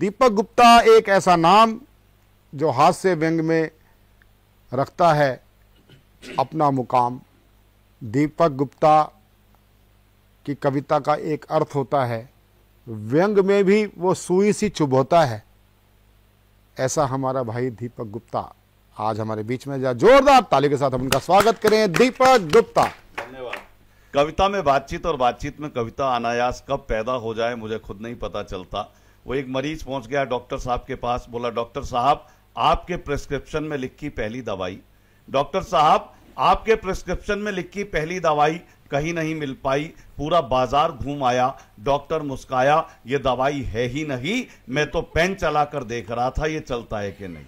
दीपक गुप्ता एक ऐसा नाम जो हास्य व्यंग में रखता है अपना मुकाम। दीपक गुप्ता की कविता का एक अर्थ होता है, व्यंग में भी वो सुई सी चुभोता है। ऐसा हमारा भाई दीपक गुप्ता आज हमारे बीच में। जोरदार ताली के साथ हम उनका स्वागत करें, दीपक गुप्ता। धन्यवाद। कविता में बातचीत और बातचीत में कविता अनायास कब पैदा हो जाए मुझे खुद नहीं पता चलता। वो एक मरीज पहुंच गया डॉक्टर साहब के पास, बोला डॉक्टर साहब आपके प्रिस्क्रिप्शन में लिखी पहली दवाई, डॉक्टर साहब आपके प्रिस्क्रिप्शन में लिखी पहली दवाई कहीं नहीं मिल पाई, पूरा बाजार घूम आया, डॉक्टर मुस्काया, ये दवाई है ही नहीं, मैं तो पेन चलाकर देख रहा था ये चलता है कि नहीं।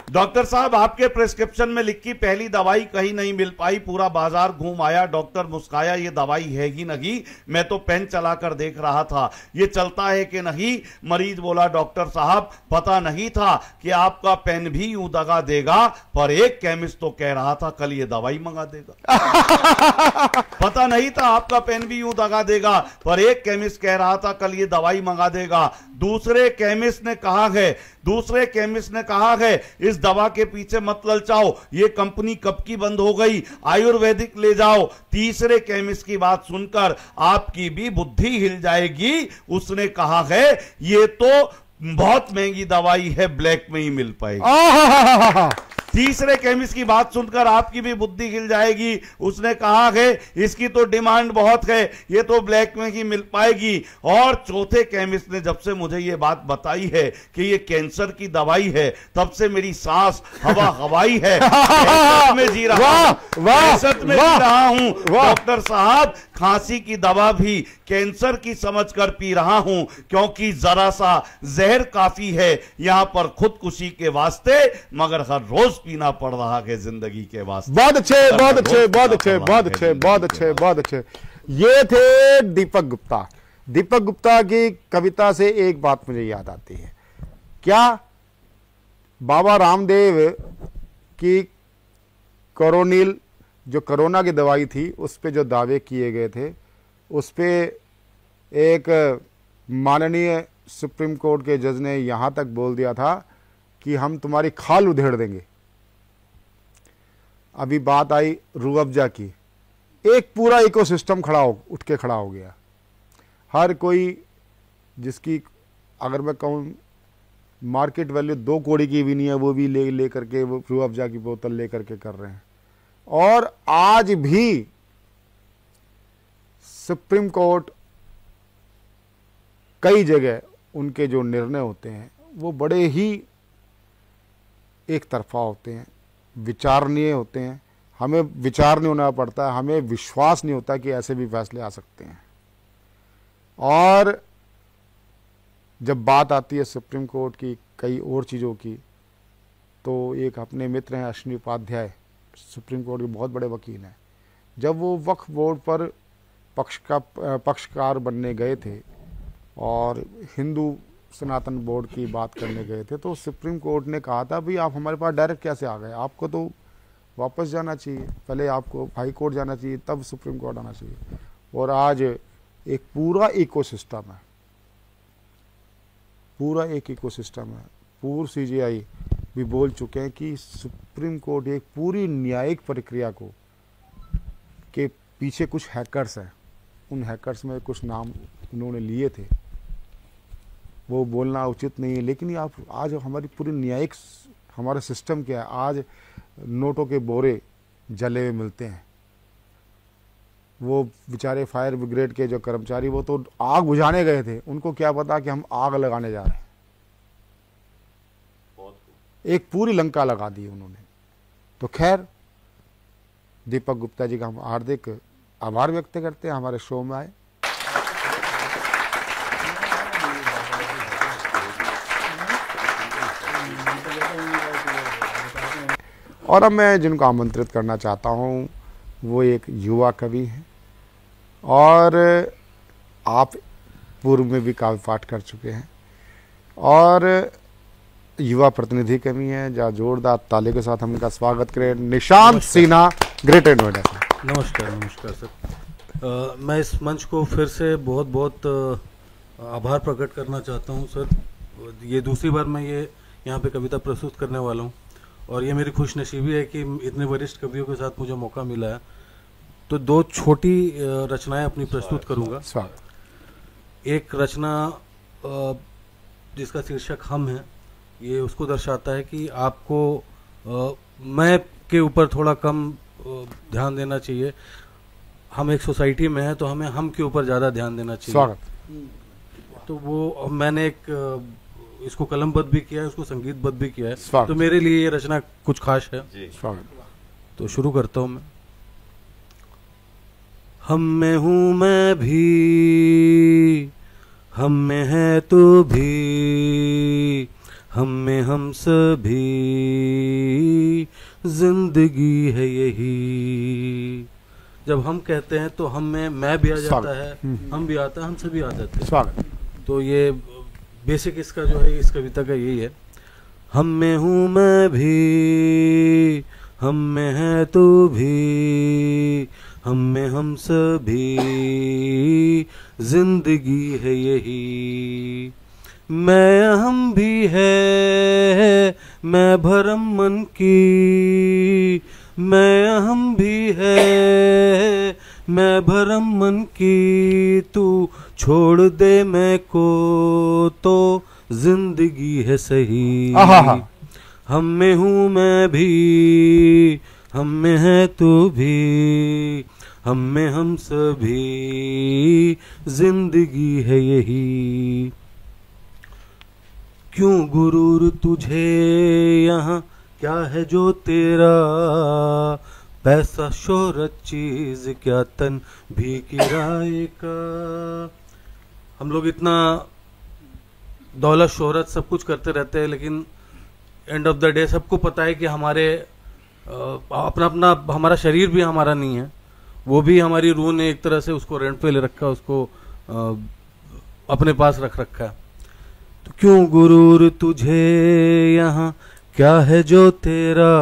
डॉक्टर साहब आपके प्रिस्क्रिप्शन में लिखी पहली दवाई कहीं नहीं मिल पाई, पूरा बाजार घूम आया, डॉक्टर मुस्काया, ये दवाई है ही नहीं, मैं तो पेन चलाकर देख रहा था ये चलता है कि नहीं। मरीज बोला डॉक्टर साहब पता नहीं था कि आपका पेन भी यूं दगा देगा, पर एक केमिस्ट तो कह रहा था कल ये दवाई मंगा देगा। पता नहीं था आपका पेन भी यूं दगा देगा, पर एक केमिस्ट कह रहा था कल ये दवाई मंगा देगा। दूसरे केमिस्ट ने कहा है इस दवा के पीछे मत ललचाओ, ये कंपनी कब की बंद हो गई, आयुर्वेदिक ले जाओ। तीसरे केमिस्ट की बात सुनकर आपकी भी बुद्धि हिल जाएगी, उसने कहा है ये तो बहुत महंगी दवाई है, ब्लैक में ही मिल पाएगी। तीसरे केमिस्ट की बात सुनकर आपकी भी बुद्धि हिल जाएगी, उसने कहा है इसकी तो डिमांड बहुत है, ये तो ब्लैक में ही मिल पाएगी। और चौथे केमिस्ट ने जब से मुझे ये बात बताई है कि ये कैंसर की दवाई है, तब से मेरी सांस हवाई है, में जी रहा हूं। डॉक्टर साहब खांसी की दवा भी कैंसर की समझकर पी रहा हूं, क्योंकि जरा सा जहर काफी है यहां पर खुदकुशी के वास्ते, मगर हर रोज पीना पड़ रहा है जिंदगी के वास्ते। बहुत अच्छे, बहुत अच्छे, बहुत अच्छे, बहुत अच्छे, बहुत अच्छे, बहुत अच्छे। ये थे दीपक गुप्ता। दीपक गुप्ता की कविता से एक बात मुझे याद आती है, क्या बाबा रामदेव की कोरोनिल जो कोरोना की दवाई थी उस पे जो दावे किए गए थे, उस पे एक माननीय सुप्रीम कोर्ट के जज ने यहां तक बोल दिया था कि हम तुम्हारी खाल उधेड़ देंगे। अभी बात आई रूह अफ़ज़ा की, एक पूरा इकोसिस्टम उठ के खड़ा हो गया। हर कोई जिसकी अगर मैं कहूँ मार्केट वैल्यू 2 करोड़ की भी नहीं है, वो भी ले करके वो रूह अफ़ज़ा की बोतल ले करके कर रहे हैं। और आज भी सुप्रीम कोर्ट कई जगह उनके जो निर्णय होते हैं वो बड़े ही एक तरफा होते हैं, विचारणीय होते हैं। हमें विचार नहीं होना पड़ता, हमें विश्वास नहीं होता कि ऐसे भी फैसले आ सकते हैं। और जब बात आती है सुप्रीम कोर्ट की कई और चीज़ों की, तो एक अपने मित्र हैं अश्विनी उपाध्याय, सुप्रीम कोर्ट के बहुत बड़े वकील हैं। जब वो वक्फ बोर्ड पर पक्षकार बनने गए थे और हिंदू सनातन बोर्ड की बात करने गए थे, तो सुप्रीम कोर्ट ने कहा था भाई आप हमारे पास डायरेक्ट कैसे आ गए, आपको तो वापस जाना चाहिए, पहले आपको हाई कोर्ट जाना चाहिए तब सुप्रीम कोर्ट आना चाहिए। और आज एक पूरा इकोसिस्टम है, पूरा एक इकोसिस्टम है। पूर्व CJI भी बोल चुके हैं कि सुप्रीम कोर्ट एक पूरी न्यायिक प्रक्रिया को के पीछे कुछ हैकर्स हैं, उन हैकर्स में कुछ नाम उन्होंने लिए थे, वो बोलना उचित नहीं है। लेकिन आप आज हमारी पूरी न्यायिक हमारा सिस्टम क्या है, आज नोटों के बोरे जले हुए मिलते हैं। वो बेचारे फायर ब्रिगेड के जो कर्मचारी, वो तो आग बुझाने गए थे, उनको क्या पता कि हम आग लगाने जा रहे हैं। एक पूरी लंका लगा दी उन्होंने। तो खैर दीपक गुप्ता जी का हम हार्दिक आभार व्यक्त करते हैं, हमारे शो में आए। और अब मैं जिनको आमंत्रित करना चाहता हूँ वो एक युवा कवि हैं, और आप पूर्व में भी काव्य पाठ कर चुके हैं, और युवा प्रतिनिधि कवि हैं। जहाँ जोरदार ताली के साथ हम इनका स्वागत करें, निशांत सिन्हा, ग्रेटर नोएडा से। नमस्कार। नमस्कार सर। मैं इस मंच को फिर से बहुत बहुत आभार प्रकट करना चाहता हूँ सर। ये दूसरी बार मैं ये यहाँ पे कविता प्रस्तुत करने वाला हूँ और ये मेरी खुशनसीबी है कि इतने वरिष्ठ कवियों के साथ मुझे मौका मिला है। तो दो छोटी रचनाएं अपनी प्रस्तुत करूँगा। एक रचना जिसका शीर्षक हम है, ये उसको दर्शाता है कि आपको मैं के ऊपर थोड़ा कम ध्यान देना चाहिए। हम एक सोसाइटी में हैं तो हमें हम के ऊपर ज़्यादा ध्यान देना चाहिए। तो वो मैंने एक इसको कलमबद्ध भी किया है, उसको संगीतबद्ध भी किया है। तो मेरे लिए ये रचना कुछ खास है। तो शुरू करता हूँ मैं। हम में हूँ मैं भी, हम में है तू भी, हम में हम सभी, जिंदगी है यही। जब हम कहते हैं तो हम में मैं भी आ जाता है, हम भी आता है, हम सभी आ जाते हैं। तो ये बेसिक इसका जो है इस कविता का यही है। हम में हूँ मैं भी, हम में है तू भी, हम में हम सभी, जिंदगी है यही। मैं हम भी है, मैं भरम मन की, मैं हम भी है, मैं भरम मन की, तू छोड़ दे मैं को तो जिंदगी है सही। हम में हूँ मैं भी, हम में है तू भी, हम में हम सभी, जिंदगी है यही। क्यों गुरूर तुझे यहाँ, क्या है जो तेरा, पैसा शोहरत चीज क्या तन भी किराए का। हम लोग इतना दौलत शोहरत सब कुछ करते रहते हैं, लेकिन एंड ऑफ द डे सबको पता है कि हमारे अपना अपना हमारा शरीर भी हमारा नहीं है, वो भी हमारी रूह ने एक तरह से उसको रेंट पे ले रखा, उसको अपने पास रख रखा है। तो क्यों गुरूर तुझे यहाँ, क्या है जो तेरा,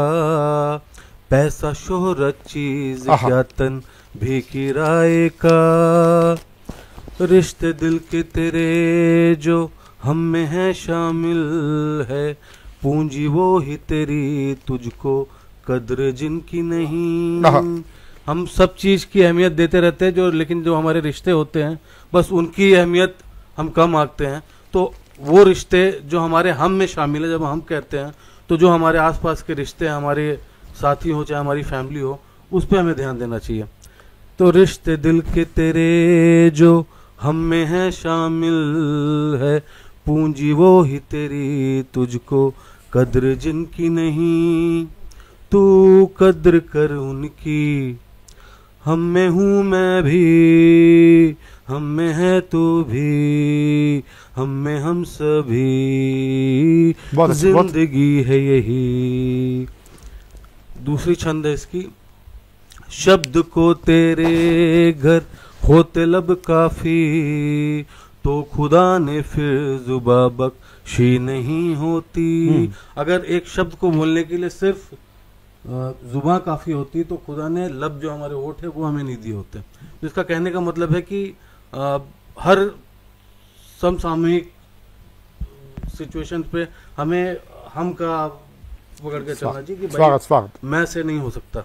पैसा शोहरत चीज क्या तन भी किराए का। रिश्ते दिल के तेरे जो हम में है शामिल है, पूंजी वो ही तेरी तुझको कद्र जिनकी नहीं। हम सब चीज की अहमियत देते रहते हैं जो, लेकिन जो हमारे रिश्ते होते हैं बस उनकी अहमियत हम कम आंकते हैं। तो वो रिश्ते जो हमारे हम में शामिल है, जब हम कहते हैं तो जो हमारे आसपास के रिश्ते हैं, हमारे साथी हो चाहे हमारी फैमिली हो, उस पर हमें ध्यान देना चाहिए। तो रिश्ते दिल के तेरे जो हम में है शामिल है, पूंजी वो ही तेरी तुझको कद्र जिनकी नहीं, तू कद्र कर उनकी। हम में हूँ मैं भी, हम में है तू भी, हम में हम सभी, जिंदगी है यही। दूसरी छंद है इसकी। शब्द को तेरे घर होते लब काफी, तो खुदा ने फिर जुबा बख्शी नहीं होती। अगर एक शब्द को बोलने के लिए सिर्फ जुबान काफी होती तो खुदा ने लब जो हमारे होठ है वो हमें नहीं दिए होते। तो इसका कहने का मतलब है कि हर समसामयिक सिचुएशन पे हमें हम का पकड़ के चलना चाहिए कि भाई मैं से नहीं हो सकता।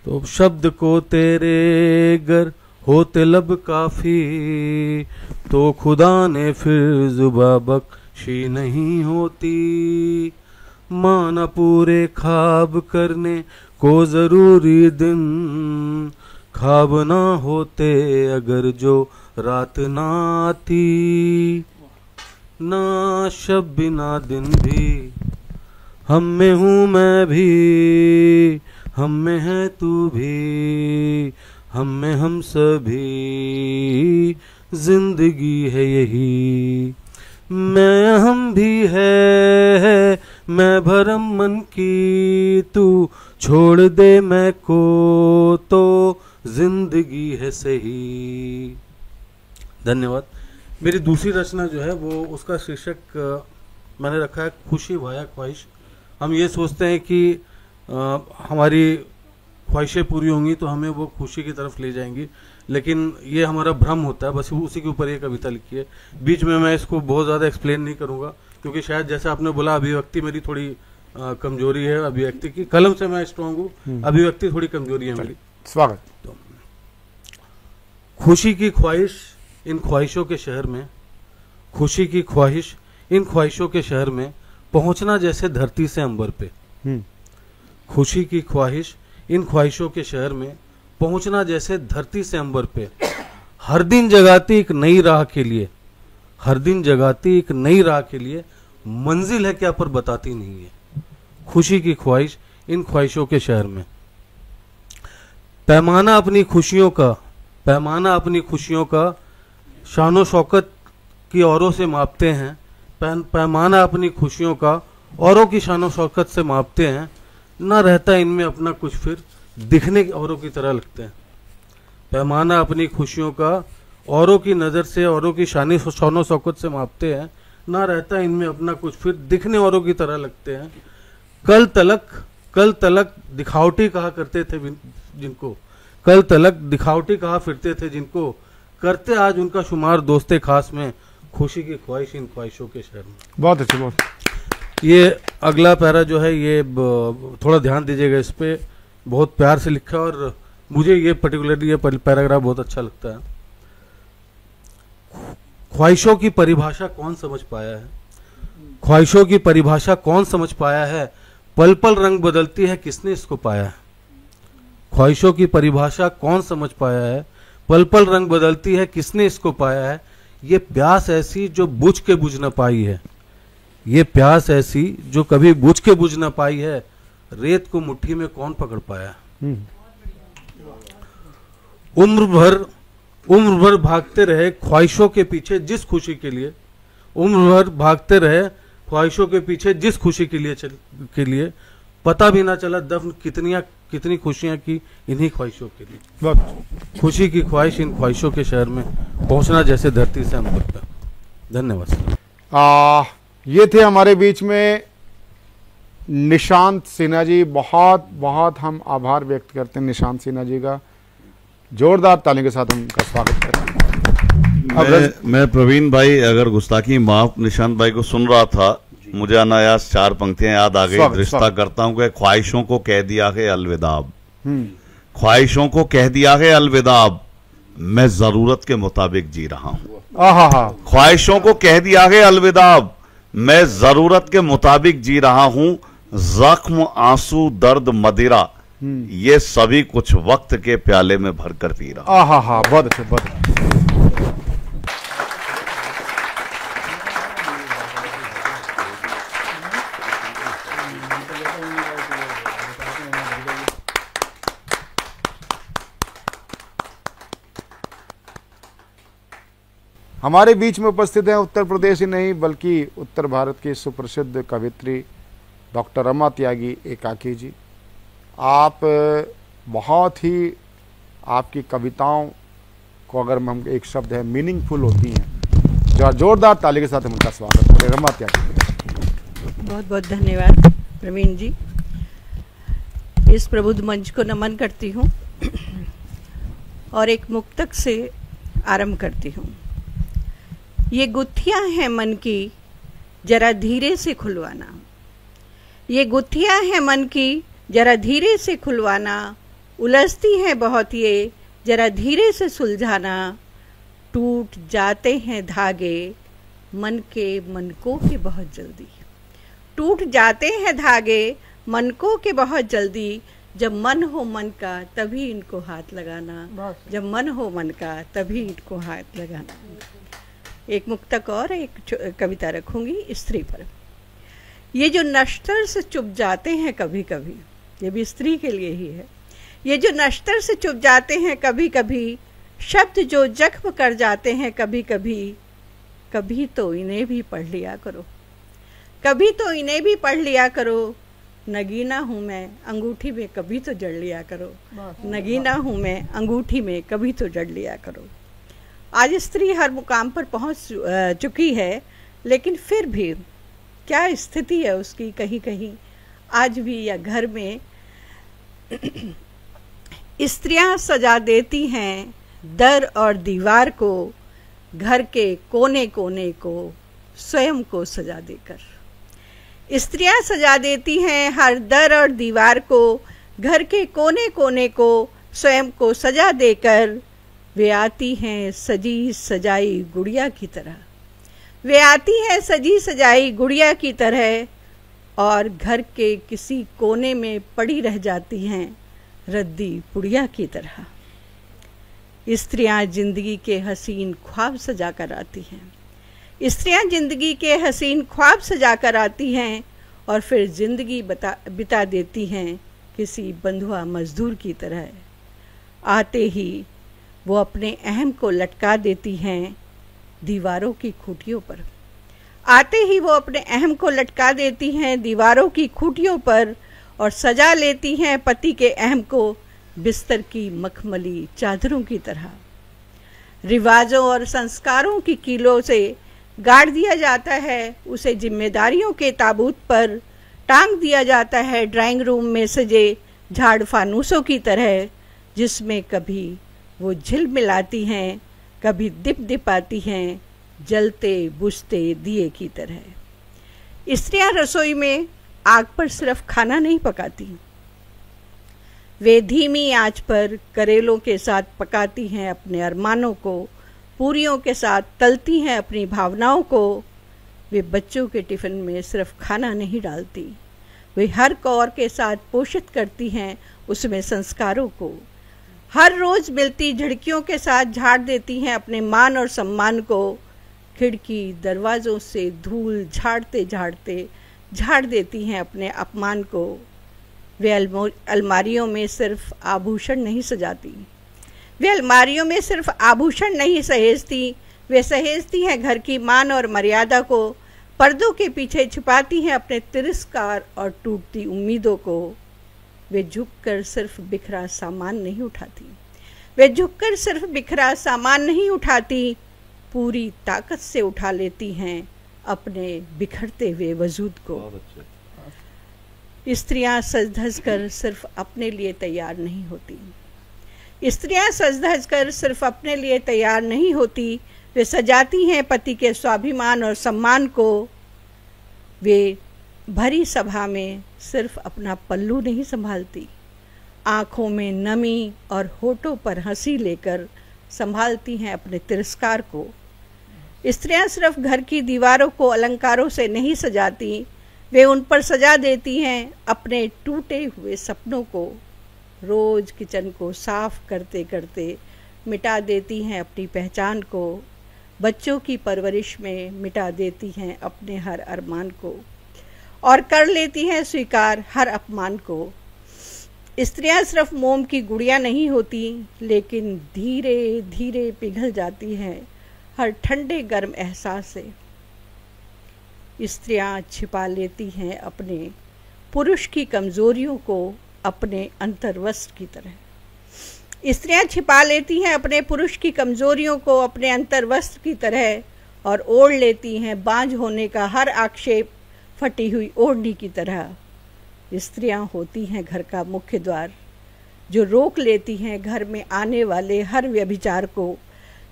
तो शब्द को तेरे घर होते लब काफी, तो खुदा ने फिर जुबा बख्शी नहीं होती। माना पूरे ख्वाब करने को जरूरी दिन, ख्वाब ना होते अगर जो रात ना आती। ना शब बिना दिन भी, हम में हूँ मैं भी, हम में है तू भी, हम में हम सभी, जिंदगी है यही। मैं हम भी है, मैं भरम मन की, तू छोड़ दे मैं को तो जिंदगी है सही। धन्यवाद। मेरी दूसरी रचना जो है वो उसका शीर्षक मैंने रखा है खुशी वाया ख्वाहिश। हम ये सोचते हैं कि हमारी ख्वाहिशें पूरी होंगी तो हमें वो खुशी की तरफ ले जाएंगी, लेकिन ये हमारा भ्रम होता है, बस उसी के ऊपर ये कविता लिखी है। बीच में मैं इसको बहुत ज़्यादा एक्सप्लेन नहीं करूँगा, क्योंकि शायद जैसा आपने बोला अभिव्यक्ति मेरी थोड़ी कमजोरी है, अभिव्यक्ति की कलम से मैं स्ट्रांग हूँ, अभिव्यक्ति थोड़ी कमजोरी है मेरी। स्वागत। तो खुशी की ख्वाहिश इन ख्वाहिशों के शहर में, खुशी की ख्वाहिश इन ख्वाहिशों के शहर में, पहुंचना जैसे धरती से अंबर पे। खुशी की ख्वाहिश इन ख्वाहिशों के शहर में, पहुंचना जैसे धरती से अंबर पे। हर दिन जगाती एक नई राह के लिए, हर दिन जगाती एक नई राह के लिए, मंजिल है क्या पर बताती नहीं है। खुशी की ख्वाहिश इन ख्वाहिशों के शहर में। पैमाना अपनी खुशियों का, पैमाना अपनी खुशियों का शानो शौकत की औरों से मापते हैं। पैमाना अपनी खुशियों का औरों की शानो शौकत से मापते हैं। ना रहता इनमें अपना कुछ, फिर दिखने औरों की तरह लगते हैं। पैमाना अपनी खुशियों का औरों की नज़र से, औरों की शानो शौकत से मापते हैं। ना रहता इनमें अपना कुछ, फिर दिखने औरों की तरह लगते हैं। कल तलक दिखावटी कहा करते थे जिनको, कल तलक दिखावटी कहा फिरते थे जिनको, करते आज उनका शुमार दोस्ते खास में। खुशी की ख्वाहिश इन ख्वाहिशों के शहर में। बहुत अच्छे, बहुत। ये अगला पैरा जो है ये थोड़ा ध्यान दीजिएगा, इस पे बहुत प्यार से लिखा है और मुझे ये पर्टिकुलरली ये पैराग्राफ बहुत अच्छा लगता है। ख्वाहिशों की परिभाषा कौन समझ पाया है, ख्वाहिशों की परिभाषा कौन समझ पाया है, पल पल रंग बदलती है किसने इसको पाया है। ख्वाहिशों की परिभाषा कौन समझ पाया है, पल पल रंग बदलती है किसने इसको पाया है। ये प्यास ऐसी जो बुझ के बुझ न पाई है, ये प्यास ऐसी जो कभी बुझ के बुझ न पाई है, रेत को मुट्ठी में कौन पकड़ पाया। उम्र भर भागते रहे ख्वाहिशों के पीछे जिस खुशी के लिए, उम्र भर भागते रहे ख्वाहिशों के पीछे जिस खुशी के लिए पता भी ना चला दफन कितनी खुशियां की इन्हीं ख्वाहिशों के लिए। खुशी की ख्वाहिश इन ख्वाहिशों के शहर में, पहुंचना जैसे धरती से अंबर पर। धन्यवाद। ये थे हमारे बीच में निशांत सिन्हा जी। बहुत बहुत हम आभार व्यक्त करते हैं निशांत सिन्हा जी का। जोरदार तालियों के साथ हम उनका स्वागत करते हैं। मैं प्रवीण भाई, अगर गुस्ताखी माफ, निशांत भाई को सुन रहा था, मुझे अनायास 4 पंक्तियां याद आ गई। रिश्ता करता हूं कि ख्वाहिशों को कह दिया है अलविदाब, ख्वाहिशों को कह दिया है अलविदाब, मैं जरूरत के मुताबिक जी रहा हूं। ख्वाहिशों को कह दिया है अलविदाब, मैं जरूरत के मुताबिक जी रहा हूं। जख्म, आंसू, दर्द, मदिरा, ये सभी कुछ वक्त के प्याले में भरकर पी रहा। बहुत अच्छे, बहुत अच्छे। हमारे बीच में उपस्थित हैं उत्तर प्रदेश ही नहीं बल्कि उत्तर भारत की सुप्रसिद्ध कवित्री डॉक्टर रमा त्यागी एकाकी जी। आप बहुत ही, आपकी कविताओं को अगर हम एक शब्द है मीनिंगफुल होती हैं। जोरदार ताली के साथ हम उनका स्वागत करें। रमा त्यागी, बहुत बहुत धन्यवाद प्रवीण जी। इस प्रबुद्ध मंच को नमन करती हूँ और एक मुक्तक से आरंभ करती हूँ। ये गुत्थियाँ हैं मन की, जरा धीरे से खुलवाना। ये गुत्थियाँ हैं मन की, जरा धीरे से खुलवाना। उलझती हैं बहुत ये, जरा धीरे से सुलझाना। टूट जाते हैं धागे मन के मनकों के बहुत जल्दी। टूट जाते हैं धागे मनकों के बहुत जल्दी। जब मन हो मन का तभी इनको हाथ लगाना। जब मन हो मन का तभी इनको हाथ लगाना। एक मुक्तक और एक कविता रखूंगी स्त्री पर। ये जो नश्तर से चुप जाते हैं कभी कभी, ये भी स्त्री के लिए ही है। ये जो नश्तर से चुप जाते हैं कभी कभी, शब्द जो जख्म कर जाते हैं कभी कभी, कभी तो इन्हें भी पढ़ लिया करो, कभी तो इन्हें भी पढ़ लिया करो। नगीना हूँ मैं अंगूठी में कभी तो जड़ लिया करो। नगीना हूँ मैं अंगूठी में कभी तो जड़ लिया करो। आज स्त्री हर मुकाम पर पहुँच चुकी है, लेकिन फिर भी क्या स्थिति है उसकी, कहीं कहीं आज भी या घर में स्त्रियां सजा देती हैं दर और दीवार को, घर के कोने कोने को स्वयं को सजा देकर। स्त्रियां सजा देती हैं हर दर और दीवार को, घर के कोने कोने को स्वयं को सजा देकर। वे आती हैं सजी सजाई गुड़िया की तरह, वे आती हैं सजी सजाई गुड़िया की तरह, और घर के किसी कोने में पड़ी रह जाती हैं रद्दी पुड़िया की तरह। स्त्रियां जिंदगी के हसीन ख्वाब सजा कर आती हैं, स्त्रियां जिंदगी के हसीन ख्वाब सजा कर आती हैं, और फिर जिंदगी बिता देती हैं किसी बंधुआ मजदूर की तरह। आते ही वो अपने अहम को लटका देती हैं दीवारों की खूंटियों पर, आते ही वो अपने अहम को लटका देती हैं दीवारों की खूंटियों पर, और सजा लेती हैं पति के अहम को बिस्तर की मखमली चादरों की तरह। रिवाजों और संस्कारों की कीलों से गाड़ दिया जाता है उसे, जिम्मेदारियों के ताबूत पर टांग दिया जाता है ड्राइंग रूम में सजे झाड़ फानूसों की तरह, जिसमें कभी वो झिलमिलाती हैं, कभी दिप दिपाती हैं जलते बुझते दिए की तरह। स्त्रियां रसोई में आग पर सिर्फ खाना नहीं पकाती, वे धीमी आंच पर करेलों के साथ पकाती हैं अपने अरमानों को, पूरियों के साथ तलती हैं अपनी भावनाओं को। वे बच्चों के टिफ़िन में सिर्फ खाना नहीं डालती, वे हर कौर के साथ पोषित करती हैं उसमें संस्कारों को। हर रोज़ मिलती झिड़कियों के साथ झाड़ देती हैं अपने मान और सम्मान को। खिड़की दरवाज़ों से धूल झाड़ते झाड़ते झाड़ देती हैं अपने अपमान को। वे अलमारियों में सिर्फ आभूषण नहीं सजाती, वे अलमारियों में सिर्फ आभूषण नहीं सहेजती, वे सहेजती हैं घर की मान और मर्यादा को। पर्दों के पीछे छिपाती हैं अपने तिरस्कार और टूटती उम्मीदों को। वे झुककर सिर्फ बिखरा सामान नहीं उठाती, वे झुककर सिर्फ बिखरा सामान नहीं उठाती, पूरी ताकत से उठा लेती हैं अपने बिखरते हुए वजूद को। स्त्रियां सज धज कर सिर्फ अपने लिए तैयार नहीं होती, स्त्रियां सज धज कर सिर्फ अपने लिए तैयार नहीं होती, वे सजाती हैं पति के स्वाभिमान और सम्मान को। वे भरी सभा में सिर्फ अपना पल्लू नहीं संभालती, आँखों में नमी और होठों पर हंसी लेकर संभालती हैं अपने तिरस्कार को। स्त्रियां सिर्फ घर की दीवारों को अलंकारों से नहीं सजाती, वे उन पर सजा देती हैं अपने टूटे हुए सपनों को। रोज किचन को साफ करते करते मिटा देती हैं अपनी पहचान को। बच्चों की परवरिश में मिटा देती हैं अपने हर अरमान को, और कर लेती हैं स्वीकार हर अपमान को। स्त्रियां सिर्फ मोम की गुड़िया नहीं होती, लेकिन धीरे धीरे पिघल जाती हैं हर ठंडे गर्म एहसास से। स्त्रियां छिपा लेती हैं अपने पुरुष की कमजोरियों को अपने अंतर्वस्त्र की तरह। स्त्रियां छिपा लेती हैं अपने पुरुष की कमजोरियों को अपने अंतर्वस्त्र की तरह, और ओढ़ लेती हैं बांझ होने का हर आक्षेप फटी हुई ओढ़नी की तरह। स्त्रियां होती हैं घर का मुख्य द्वार, जो रोक लेती हैं घर में आने वाले हर व्यभिचार को,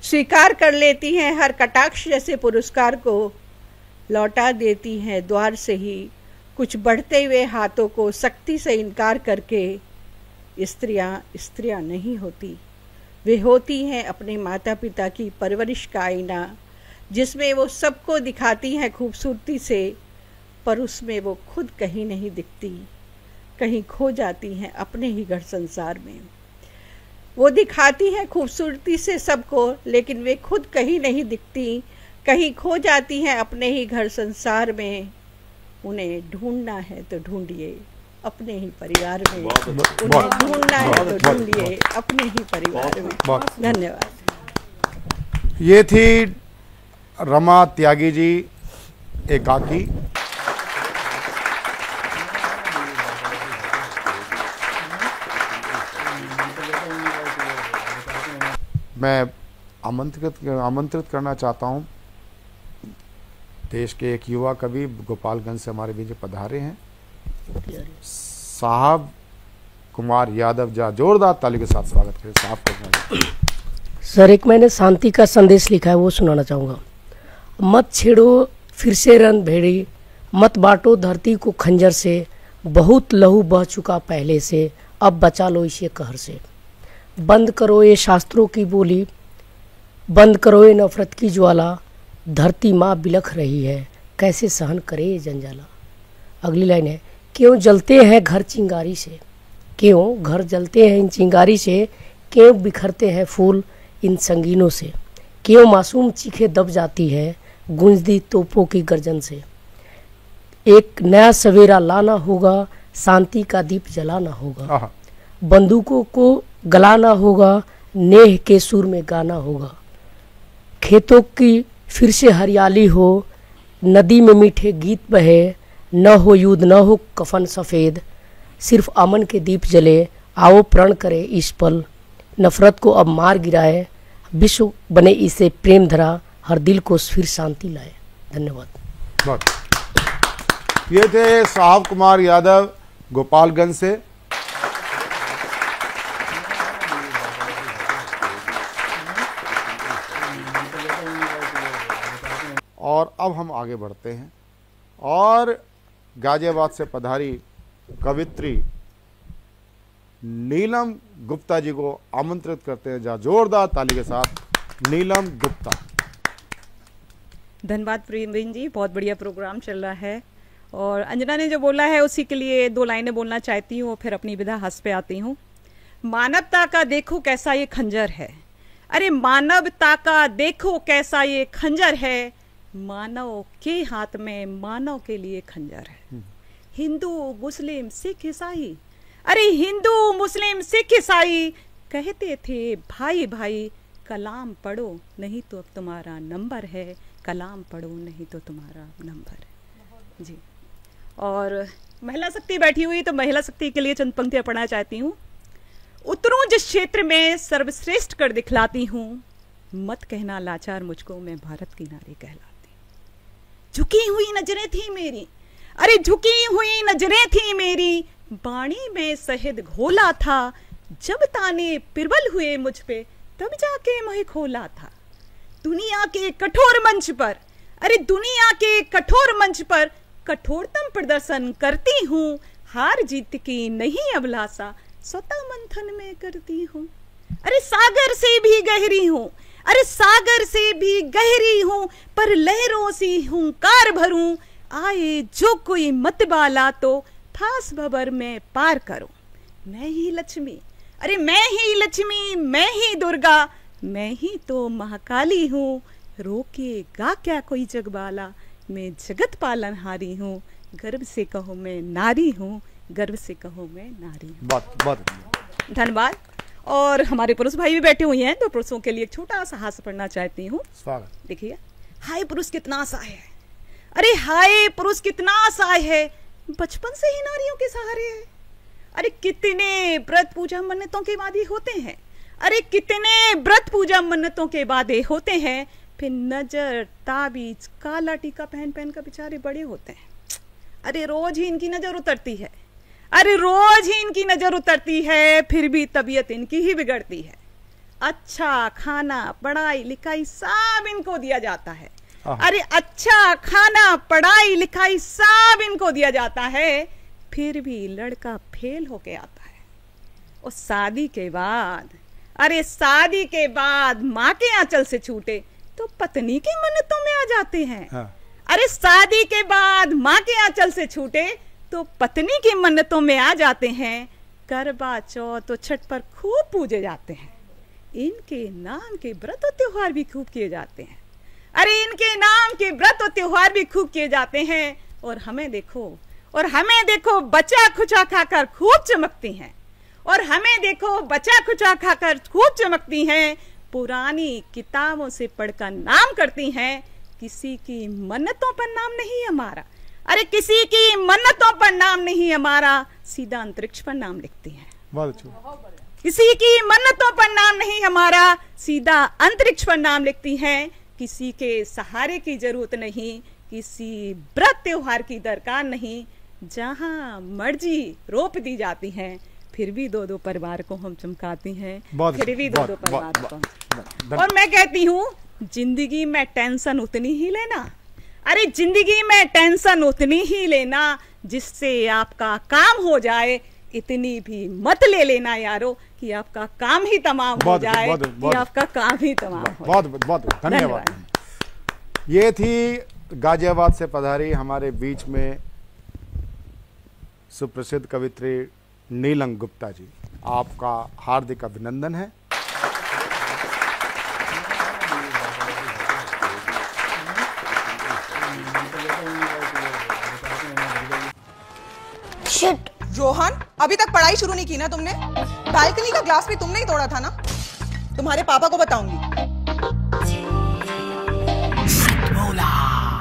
स्वीकार कर लेती हैं हर कटाक्ष जैसे पुरस्कार को, लौटा देती हैं द्वार से ही कुछ बढ़ते हुए हाथों को सख्ती से इनकार करके। स्त्रियां नहीं होती, वे होती हैं अपने माता पिता की परवरिश का आईना, जिसमें वो सबको दिखाती हैं खूबसूरती से, पर उसमें वो खुद कहीं नहीं दिखती, कहीं खो जाती हैं अपने ही घर संसार में। वो दिखाती हैं खूबसूरती से सबको, लेकिन वे खुद कहीं नहीं दिखती, कहीं खो जाती हैं अपने ही घर संसार में। उन्हें ढूंढना है तो ढूंढिए अपने ही परिवार में, उन्हें ढूंढना है तो ढूंढिए अपने ही परिवार में। धन्यवाद। ये थी रमा त्यागी जी एकाकी। मैं आमंत्रित करना चाहता हूं, देश के एक युवा कवि गोपालगंज से हमारे बीच पधारे हैं, साहब कुमार यादव। जोरदार ताली के साथ स्वागत करें साहब को। सर एक मैंने शांति का संदेश लिखा है, वो सुनाना चाहूँगा। मत छेड़ो फिर से रन भेड़ी, मत बांटो धरती को खंजर से, बहुत लहू बह चुका पहले से, अब बचा लो इसे कहर से। बंद करो ये शास्त्रों की बोली, बंद करो ये नफरत की ज्वाला, धरती माँ बिलख रही है, कैसे सहन करे ये जंजाला। अगली लाइन है, क्यों जलते हैं घर चिंगारी से, क्यों घर जलते हैं इन चिंगारी से, क्यों बिखरते हैं फूल इन संगीनों से, क्यों मासूम चीखें दब जाती है गूंजती तोपों की गर्जन से। एक नया सवेरा लाना होगा, शांति का दीप जलाना होगा, बंदूकों को गलाना होगा, नेह के सुर में गाना होगा। खेतों की फिर से हरियाली हो, नदी में मीठे गीत बहे, न हो युद्ध न हो कफन सफ़ेद, सिर्फ अमन के दीप जले, आओ प्रण करे इस पल, नफरत को अब मार गिराए, विश्व बने इसे प्रेम धरा, हर दिल को फिर शांति लाए। धन्यवाद। ये थे साहब कुमार यादव गोपालगंज से। और अब हम आगे बढ़ते हैं और गाजियाबाद से पधारी कवित्री नीलम गुप्ता जी को आमंत्रित करते हैं। जा जोरदार ताली के साथ नीलम गुप्ता। धन्यवाद प्रवीण जी, बहुत बढ़िया प्रोग्राम चल रहा है। और अंजना ने जो बोला है उसी के लिए 2 लाइनें बोलना चाहती हूँ, फिर अपनी विधा हंस पे आती हूँ। मानवता का देखो कैसा ये खंजर है, अरे मानवता का देखो कैसा ये खंजर है, मानव के हाथ में मानव के लिए खंजर है। हिंदू मुस्लिम सिख ईसाई, अरे हिंदू मुस्लिम सिख ईसाई कहते थे भाई भाई, कलाम पढ़ो नहीं तो तुम्हारा नंबर है, कलाम पढ़ो नहीं तो तुम्हारा नंबर है जी। और महिला शक्ति बैठी हुई, तो महिला शक्ति के लिए चंद पंक्तियां पढ़ना चाहती हूँ। उतरूं जिस क्षेत्र में सर्वश्रेष्ठ कर दिखलाती हूँ, मत कहना लाचार मुझको, मैं भारत की नारी कहलाती। झुकी हुई नजरें थी मेरी, अरे झुकी हुई नजरें थी मेरी, बाणी में शहद घोला था, जब ताने पिरबल हुए मुझ पे तब जाके मुझे खोला था। दुनिया के कठोर मंच पर, अरे दुनिया के कठोर मंच पर कठोरतम प्रदर्शन करती हूँ, हार जीत की नहीं अभिलाषा स्वतः मंथन में करती हूँ। अरे सागर से भी गहरी हूँ, अरे सागर से भी गहरी हूँ, पर लहरों सी हुंकार भरूं, आए जो कोई मतवाला तो फास भंवर में पार करूं। मैं ही लक्ष्मी, अरे मैं ही लक्ष्मी, मैं ही दुर्गा, मैं ही तो महाकाली हूँ, रोकेगा क्या कोई जगबाला, मैं जगत पालनहारी हूँ, गर्व से कहो मैं नारी हूँ, गर्व से कहो मैं नारी हूँ। बहुत धन्यवाद। और हमारे पुरुष भाई भी बैठे हुए हैं, तो पुरुषों के लिए एक छोटा सा हास्य पढ़ना चाहती हूँ। स्वागत। देखिए, हाय पुरुष कितना असहाय है, अरे हाय पुरुष कितना असहाय है, बचपन से ही नारियों के सहारे है। अरे कितने व्रत पूजा मन्नतों के वादे होते हैं, अरे कितने व्रत पूजा मन्नतों के वादे होते हैं, फिर नजर ताबीज काला टीका पहन पहन कर बेचारे बड़े होते हैं। अरे रोज ही इनकी नजर उतरती है, अरे रोज ही इनकी नजर उतरती है, फिर भी तबीयत इनकी ही बिगड़ती है। अच्छा खाना पढ़ाई लिखाई सब इनको दिया जाता है, अरे अच्छा खाना पढ़ाई लिखाई सब इनको दिया जाता है, फिर भी लड़का फेल होके आता है। और शादी के बाद, अरे शादी के बाद माँ के आंचल से छूटे तो पत्नी की मन्नतों में आ जाते हैं। अरे शादी के बाद माँ के आंचल से छूटे तो पत्नी की मन्नतों में आ जाते हैं। करवा चौथ तो छठ पर खूब पूजे जाते हैं, इनके नाम के व्रत और त्योहार भी खूब किए जाते हैं, अरे इनके नाम के व्रत और त्योहार भी खूब किए जाते हैं। और हमें देखो बचा खुचा खाकर खूब चमकती हैं, और हमें देखो बचा खुचा खाकर खूब चमकती हैं, पुरानी किताबों से पढ़कर नाम करती हैं, किसी की मन्नतों पर नाम नहीं हमारा, अरे किसी की मन्नतों पर नाम नहीं हमारा, सीधा अंतरिक्ष पर नाम लिखती हैं। बहुत अच्छा। किसी की मन्नतों पर नाम नहीं हमारा, सीधा अंतरिक्ष पर नाम लिखती हैं। किसी के सहारे की जरूरत नहीं, किसी व्रत त्योहार की दरकार नहीं, जहां मर्जी रोप दी जाती हैं, फिर भी 2-2 परिवार को हम चमकाती हैं, फिर भी 2-2 परिवार को और मैं कहती हूँ जिंदगी में टेंशन उतनी ही लेना, अरे जिंदगी में टेंशन उतनी ही लेना जिससे आपका काम हो जाए, इतनी भी मत ले लेना यारो कि आपका काम ही तमाम हो जाए, कि आपका काम ही तमाम हो। बहुत बहुत धन्यवाद। ये थी गाजियाबाद से पधारी हमारे बीच में सुप्रसिद्ध कवित्री नीलम गुप्ता जी, आपका हार्दिक अभिनंदन है। शिट। रोहन, अभी तक पढ़ाई शुरू नहीं की ना तुमने? बालकनी का ग्लास भी तुमने ही तोड़ा था ना? तुम्हारे पापा को बताऊंगी।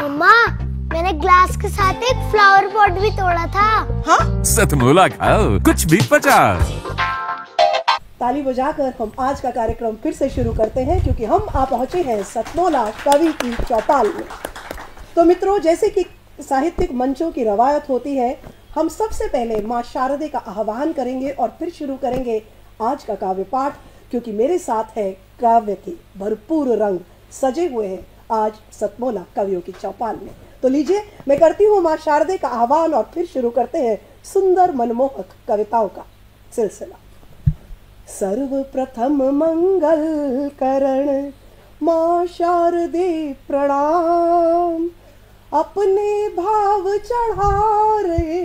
मम्मा, मैंने ग्लास के साथ एक फ्लावर पॉट भी तोड़ा था। हाँ? सतमोला खाओ, कुछ भी पचा। ताली बजाकर हम आज का कार्यक्रम फिर से शुरू करते हैं, क्योंकि हम आ पहुंचे हैं सतमोला कवि की चौपाल में। तो मित्रों, जैसे कि साहित्यिक मंचों की रवायत होती है, हम सबसे पहले माँ शारदे का आह्वान करेंगे और फिर शुरू करेंगे आज का काव्य पाठ, क्योंकि मेरे साथ है काव्य के भरपूर रंग सजे हुए हैं आज सतमोला कवियों की चौपाल में। तो लीजिए, मैं करती हूँ माँ शारदे का आह्वान और फिर शुरू करते हैं सुंदर मनमोहक कविताओं का सिलसिला। सर्वप्रथम मंगल करण माँ शारदे प्रणाम, अपने भाव चढ़ा रहे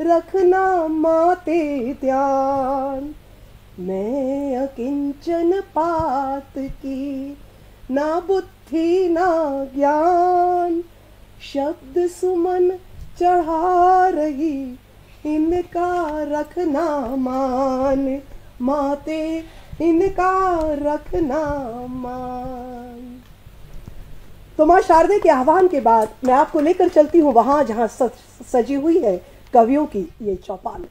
रखना माते ध्यान। मैं अकिंचन पात की, ना बुद्धि ना ज्ञान, शब्द सुमन चढ़ा रही इनका रखना मान, माते इनका रखना मान। तो माँ शारदे के आह्वान के बाद मैं आपको लेकर चलती हूँ वहां जहां सजी हुई है कवियों की ये चौपाल।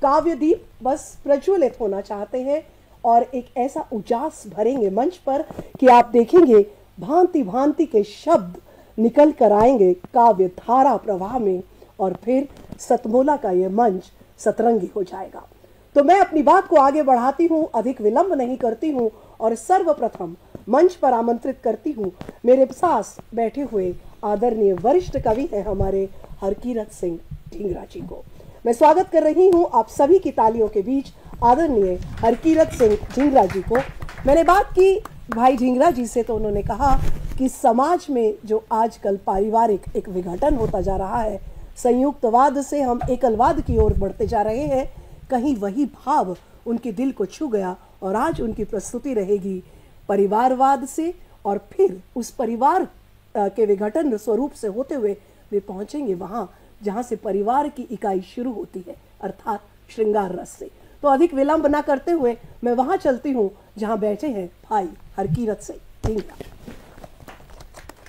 काव्य दीप बस प्रज्वलित होना चाहते हैं और एक ऐसा उजास भरेंगे मंच पर कि आप देखेंगे भांति भांति के शब्द निकल कर आएंगे काव्य धारा प्रवाह में, और फिर सतमोला का ये मंच सतरंगी हो जाएगा। तो मैं अपनी बात को आगे बढ़ाती हूँ, अधिक विलंब नहीं करती हूँ और सर्वप्रथम मंच पर आमंत्रित करती हूँ मेरे पास बैठे हुए आदरणीय वरिष्ठ कवि हैं हमारे हरकीरत सिंह ढींगरा जी को। मैं स्वागत कर रही हूँ आप सभी की तालियों के बीच आदरणीय हरकीरत सिंह ढींगरा जी को। मैंने बात की भाई ढींगरा जी से, तो उन्होंने कहा कि समाज में जो आजकल पारिवारिक एक विघटन होता जा रहा है, संयुक्तवाद से हम एकलवाद की ओर बढ़ते जा रहे हैं, कहीं वही भाव उनके दिल को छू गया और आज उनकी प्रस्तुति रहेगी परिवारवाद से, और फिर उस परिवार के विघटन स्वरूप से होते हुए वे पहुंचेंगे वहां जहां से परिवार की इकाई शुरू होती है, अर्थात श्रृंगार रस से। तो अधिक विलंब ना करते हुए मैं वहां चलती हूं जहां बैठे हैं भाई हरकीरत से Dhingra.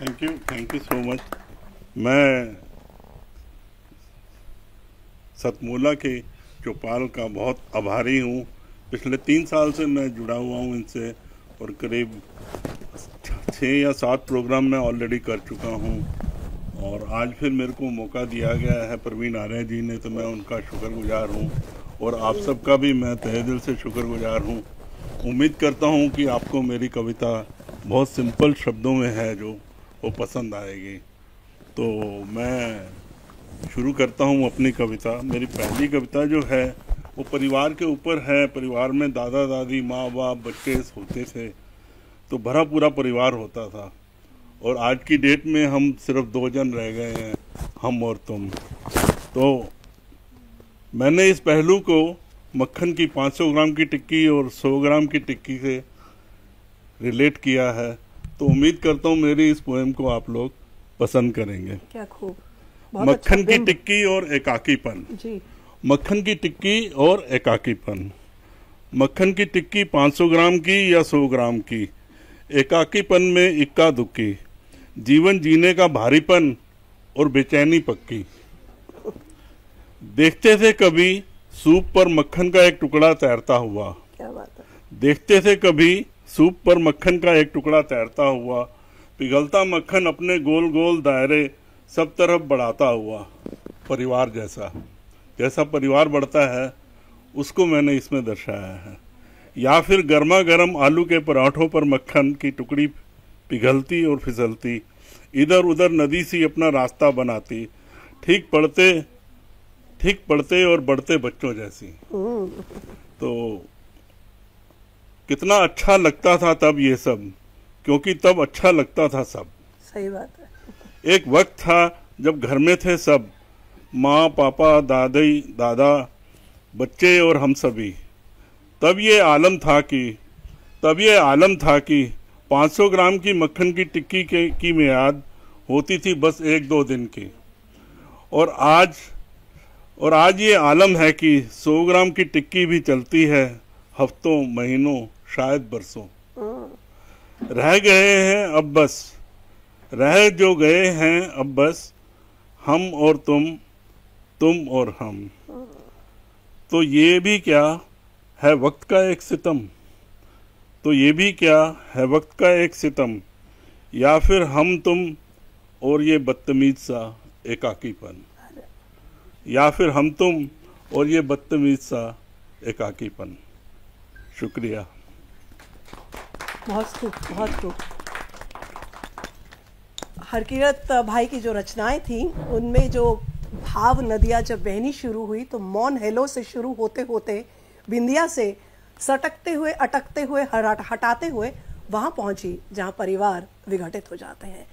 Thank you so much. मैं सतमोला के चौपाल का बहुत आभारी हूँ। पिछले 3 साल से मैं जुड़ा हुआ हूँ इनसे और करीब 6 या 7 प्रोग्राम मैं ऑलरेडी कर चुका हूँ, और आज फिर मेरे को मौका दिया गया है प्रवीण आर्य जी ने, तो मैं उनका शुक्रगुजार हूँ और आप सबका भी मैं तहे दिल से शुक्रगुजार हूँ। उम्मीद करता हूँ कि आपको मेरी कविता बहुत सिंपल शब्दों में है जो वो पसंद आएगी। तो मैं शुरू करता हूँ अपनी कविता। मेरी पहली कविता जो है वो परिवार के ऊपर है। परिवार में दादा दादी माँ बाप बच्चे होते थे, तो भरा पूरा परिवार होता था, और आज की डेट में हम सिर्फ 2 जन रह गए हैं, हम और तुम। तो मैंने इस पहलू को मक्खन की 500 ग्राम की टिक्की और 100 ग्राम की टिक्की से रिलेट किया है। तो उम्मीद करता हूँ मेरी इस पोएम को आप लोग पसंद करेंगे। क्या खूब। मक्खन की टिक्की और एकाकीपन जी। मक्खन की टिक्की और एकाकीपन। मक्खन की टिक्की 500 ग्राम की या 100 ग्राम की, एकाकीपन में इक्का दुक्की, जीवन जीने का भारीपन और बेचैनी पक्की। देखते थे कभी सूप पर मक्खन का एक टुकड़ा तैरता हुआ, क्या बात है। देखते थे कभी सूप पर मक्खन का एक टुकड़ा तैरता हुआ, पिघलता मक्खन अपने गोल गोल दायरे सब तरफ बढ़ाता हुआ। परिवार जैसा परिवार बढ़ता है उसको मैंने इसमें दर्शाया है। या फिर गर्मा गर्म आलू के पराठों पर मक्खन की टुकड़ी पिघलती और फिसलती, इधर उधर नदी सी अपना रास्ता बनाती, ठीक पढ़ते और बढ़ते बच्चों जैसी। तो कितना अच्छा लगता था तब ये सब, क्योंकि तब अच्छा लगता था सब। सही बात है। एक वक्त था जब घर में थे सब, माँ पापा दादी दादा बच्चे और हम सभी। तब ये आलम था कि 500 ग्राम की मक्खन की टिक्की की मियाद होती थी बस 1-2 दिन की, और आज ये आलम है कि 100 ग्राम की टिक्की भी चलती है हफ्तों, महीनों, शायद बरसों। रह जो गए हैं अब बस हम और तुम और हम। तो ये भी क्या है वक्त का एक सितम, या फिर हम तुम और ये बदतमीज सा एकाकीपन। शुक्रिया। बहुत खूब। हरकिरत भाई की जो रचनाएं थी उनमें जो भाव नदियां जब बहनी शुरू हुई तो मौन हेलो से शुरू होते होते बिंदिया से सटकते हुए, अटकते हुए, हटाते हुए वहां पहुंची जहां परिवार विघटित हो जाते हैं।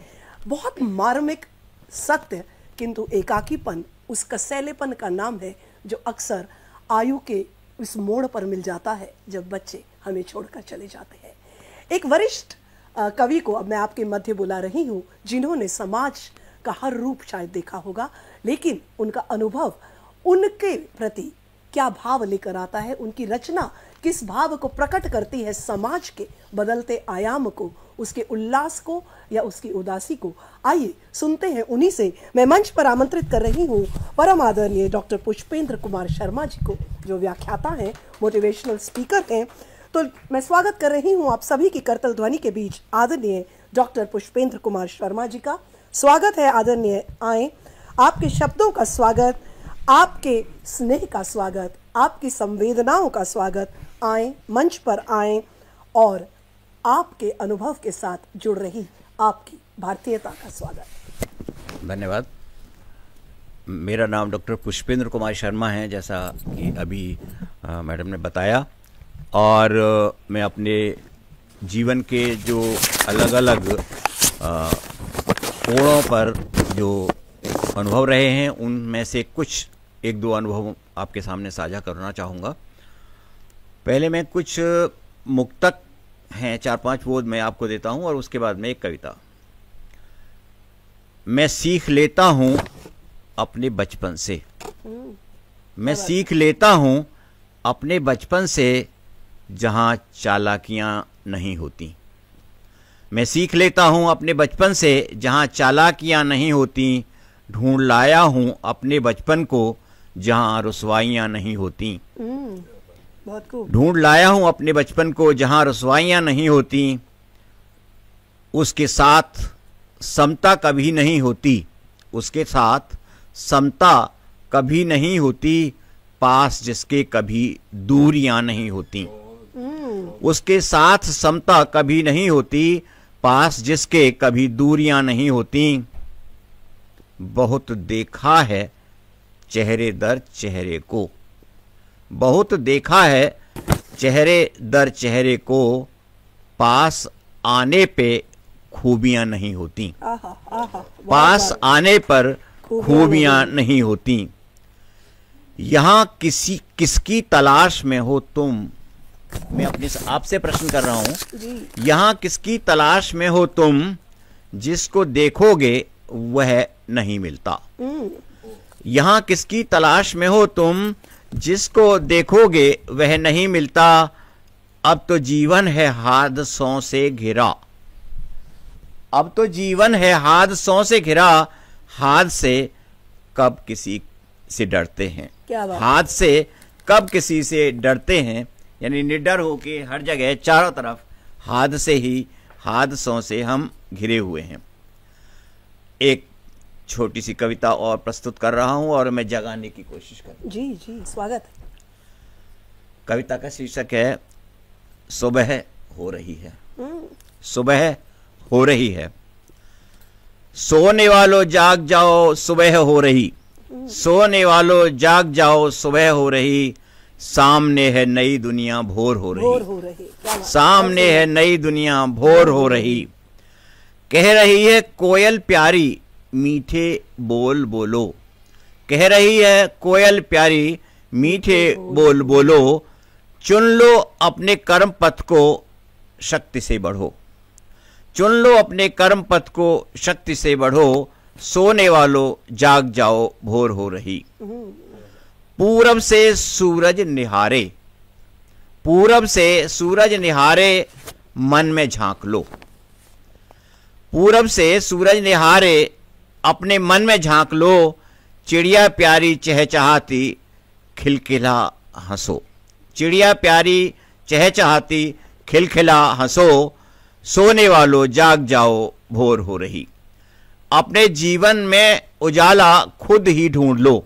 बहुत मार्मिक सत्य, किंतु एकाकीपन उस कसैलेपन का नाम है जो अक्सर आयु के उस मोड़ पर मिल जाता है जब बच्चे हमें छोड़कर चले जाते हैं। एक वरिष्ठ कवि को अब मैं आपके मध्य बुला रही हूँ, जिन्होंने समाज का हर रूप शायद देखा होगा, लेकिन उनका अनुभव उनके प्रति क्या भाव लेकर आता है, उनकी रचना किस भाव को प्रकट करती है, समाज के बदलते आयाम को, उसके उल्लास को या उसकी उदासी को। आइए सुनते हैं उन्हीं से। मैं मंच पर आमंत्रित कर रही हूँ परम आदरणीय डॉक्टर पुष्पेंद्र कुमार शर्मा जी को, जो व्याख्याता हैं, मोटिवेशनल स्पीकर हैं। तो मैं स्वागत कर रही हूँ आप सभी की करतल ध्वनि के बीच आदरणीय डॉक्टर पुष्पेंद्र कुमार शर्मा जी का। स्वागत है आदरणीय, आए। आपके शब्दों का स्वागत, आपके स्नेह का स्वागत, आपकी संवेदनाओं का स्वागत। आए, मंच पर आए और आपके अनुभव के साथ जुड़ रही आपकी भारतीयता का स्वागत। धन्यवाद। मेरा नाम डॉक्टर पुष्पेंद्र कुमार शर्मा है, जैसा कि अभी मैडम ने बताया, और मैं अपने जीवन के जो अलग अलग कोणों पर जो अनुभव रहे हैं उनमें से कुछ 1-2 अनुभव आपके सामने साझा करना चाहूँगा। पहले मैं कुछ मुक्तक हैं 4-5 वो मैं आपको देता हूँ, और उसके बाद में एक कविता। मैं सीख लेता हूँ अपने बचपन से, मैं सीख लेता हूँ अपने बचपन से, जहाँ चालाकियाँ नहीं होती। मैं सीख लेता हूँ अपने बचपन से, जहाँ चालाकियाँ नहीं होती। ढूंढ लाया हूँ अपने बचपन को, जहाँ रुसवाइयाँ नहीं होती। ढूंढ लाया हूँ अपने बचपन को, जहाँ रुसवाइयाँ नहीं होती। उसके साथ समता कभी नहीं होती, उसके साथ समता कभी नहीं होती। पास जिसके कभी दूरियां नहीं होती। उसके साथ समता कभी नहीं होती, पास जिसके कभी दूरियां नहीं होती। बहुत देखा है चेहरे दर चेहरे को, बहुत देखा है चेहरे दर चेहरे को। पास आने पे खूबियां नहीं होती, पास आने पर खूबियां नहीं होती। यहाँ किसकी तलाश में हो तुम, मैं अपने आपसे प्रश्न कर रहा हूं। यहाँ किसकी तलाश में हो तुम, जिसको देखोगे वह नहीं मिलता। यहाँ किसकी तलाश में हो तुम, जिसको देखोगे वह नहीं मिलता। अब तो जीवन है हादसों से घिरा, अब तो जीवन है हादसों से घिरा। हादसे कब किसी से डरते हैं, हादसे कब किसी से डरते हैं। यानी निडर होके हर जगह चारों तरफ हादसे ही हादसों से हम घिरे हुए हैं। एक छोटी सी कविता और प्रस्तुत कर रहा हूं और मैं जगाने की कोशिश कर। जी जी, स्वागत है। कविता का शीर्षक है सुबह हो रही है, सुबह हो रही है। सोने वालों जाग जाओ सुबह हो रही, सोने वालों जाग जाओ सुबह हो रही, सामने है नई दुनिया भोर हो रही, सामने है नई दुनिया भोर हो रही। कह रही है कोयल प्यारी मीठे बोल बोलो, कह रही है कोयल प्यारी मीठे बोल बोलो, चुन लो अपने कर्म पथ को शक्ति से बढ़ो, चुन लो अपने कर्म पथ को शक्ति से बढ़ो, सोने वालों जाग जाओ भोर हो रही। पूरब से सूरज निहारे, पूरब से सूरज निहारे, मन में झांक लो, पूरब से सूरज निहारे अपने मन में झांक लो, चिड़िया प्यारी चहचहाती खिलखिला हंसो, चिड़िया प्यारी चहचहाती खिलखिला हंसो, सोने वालों जाग जाओ भोर हो रही। अपने जीवन में उजाला खुद ही ढूंढ लो,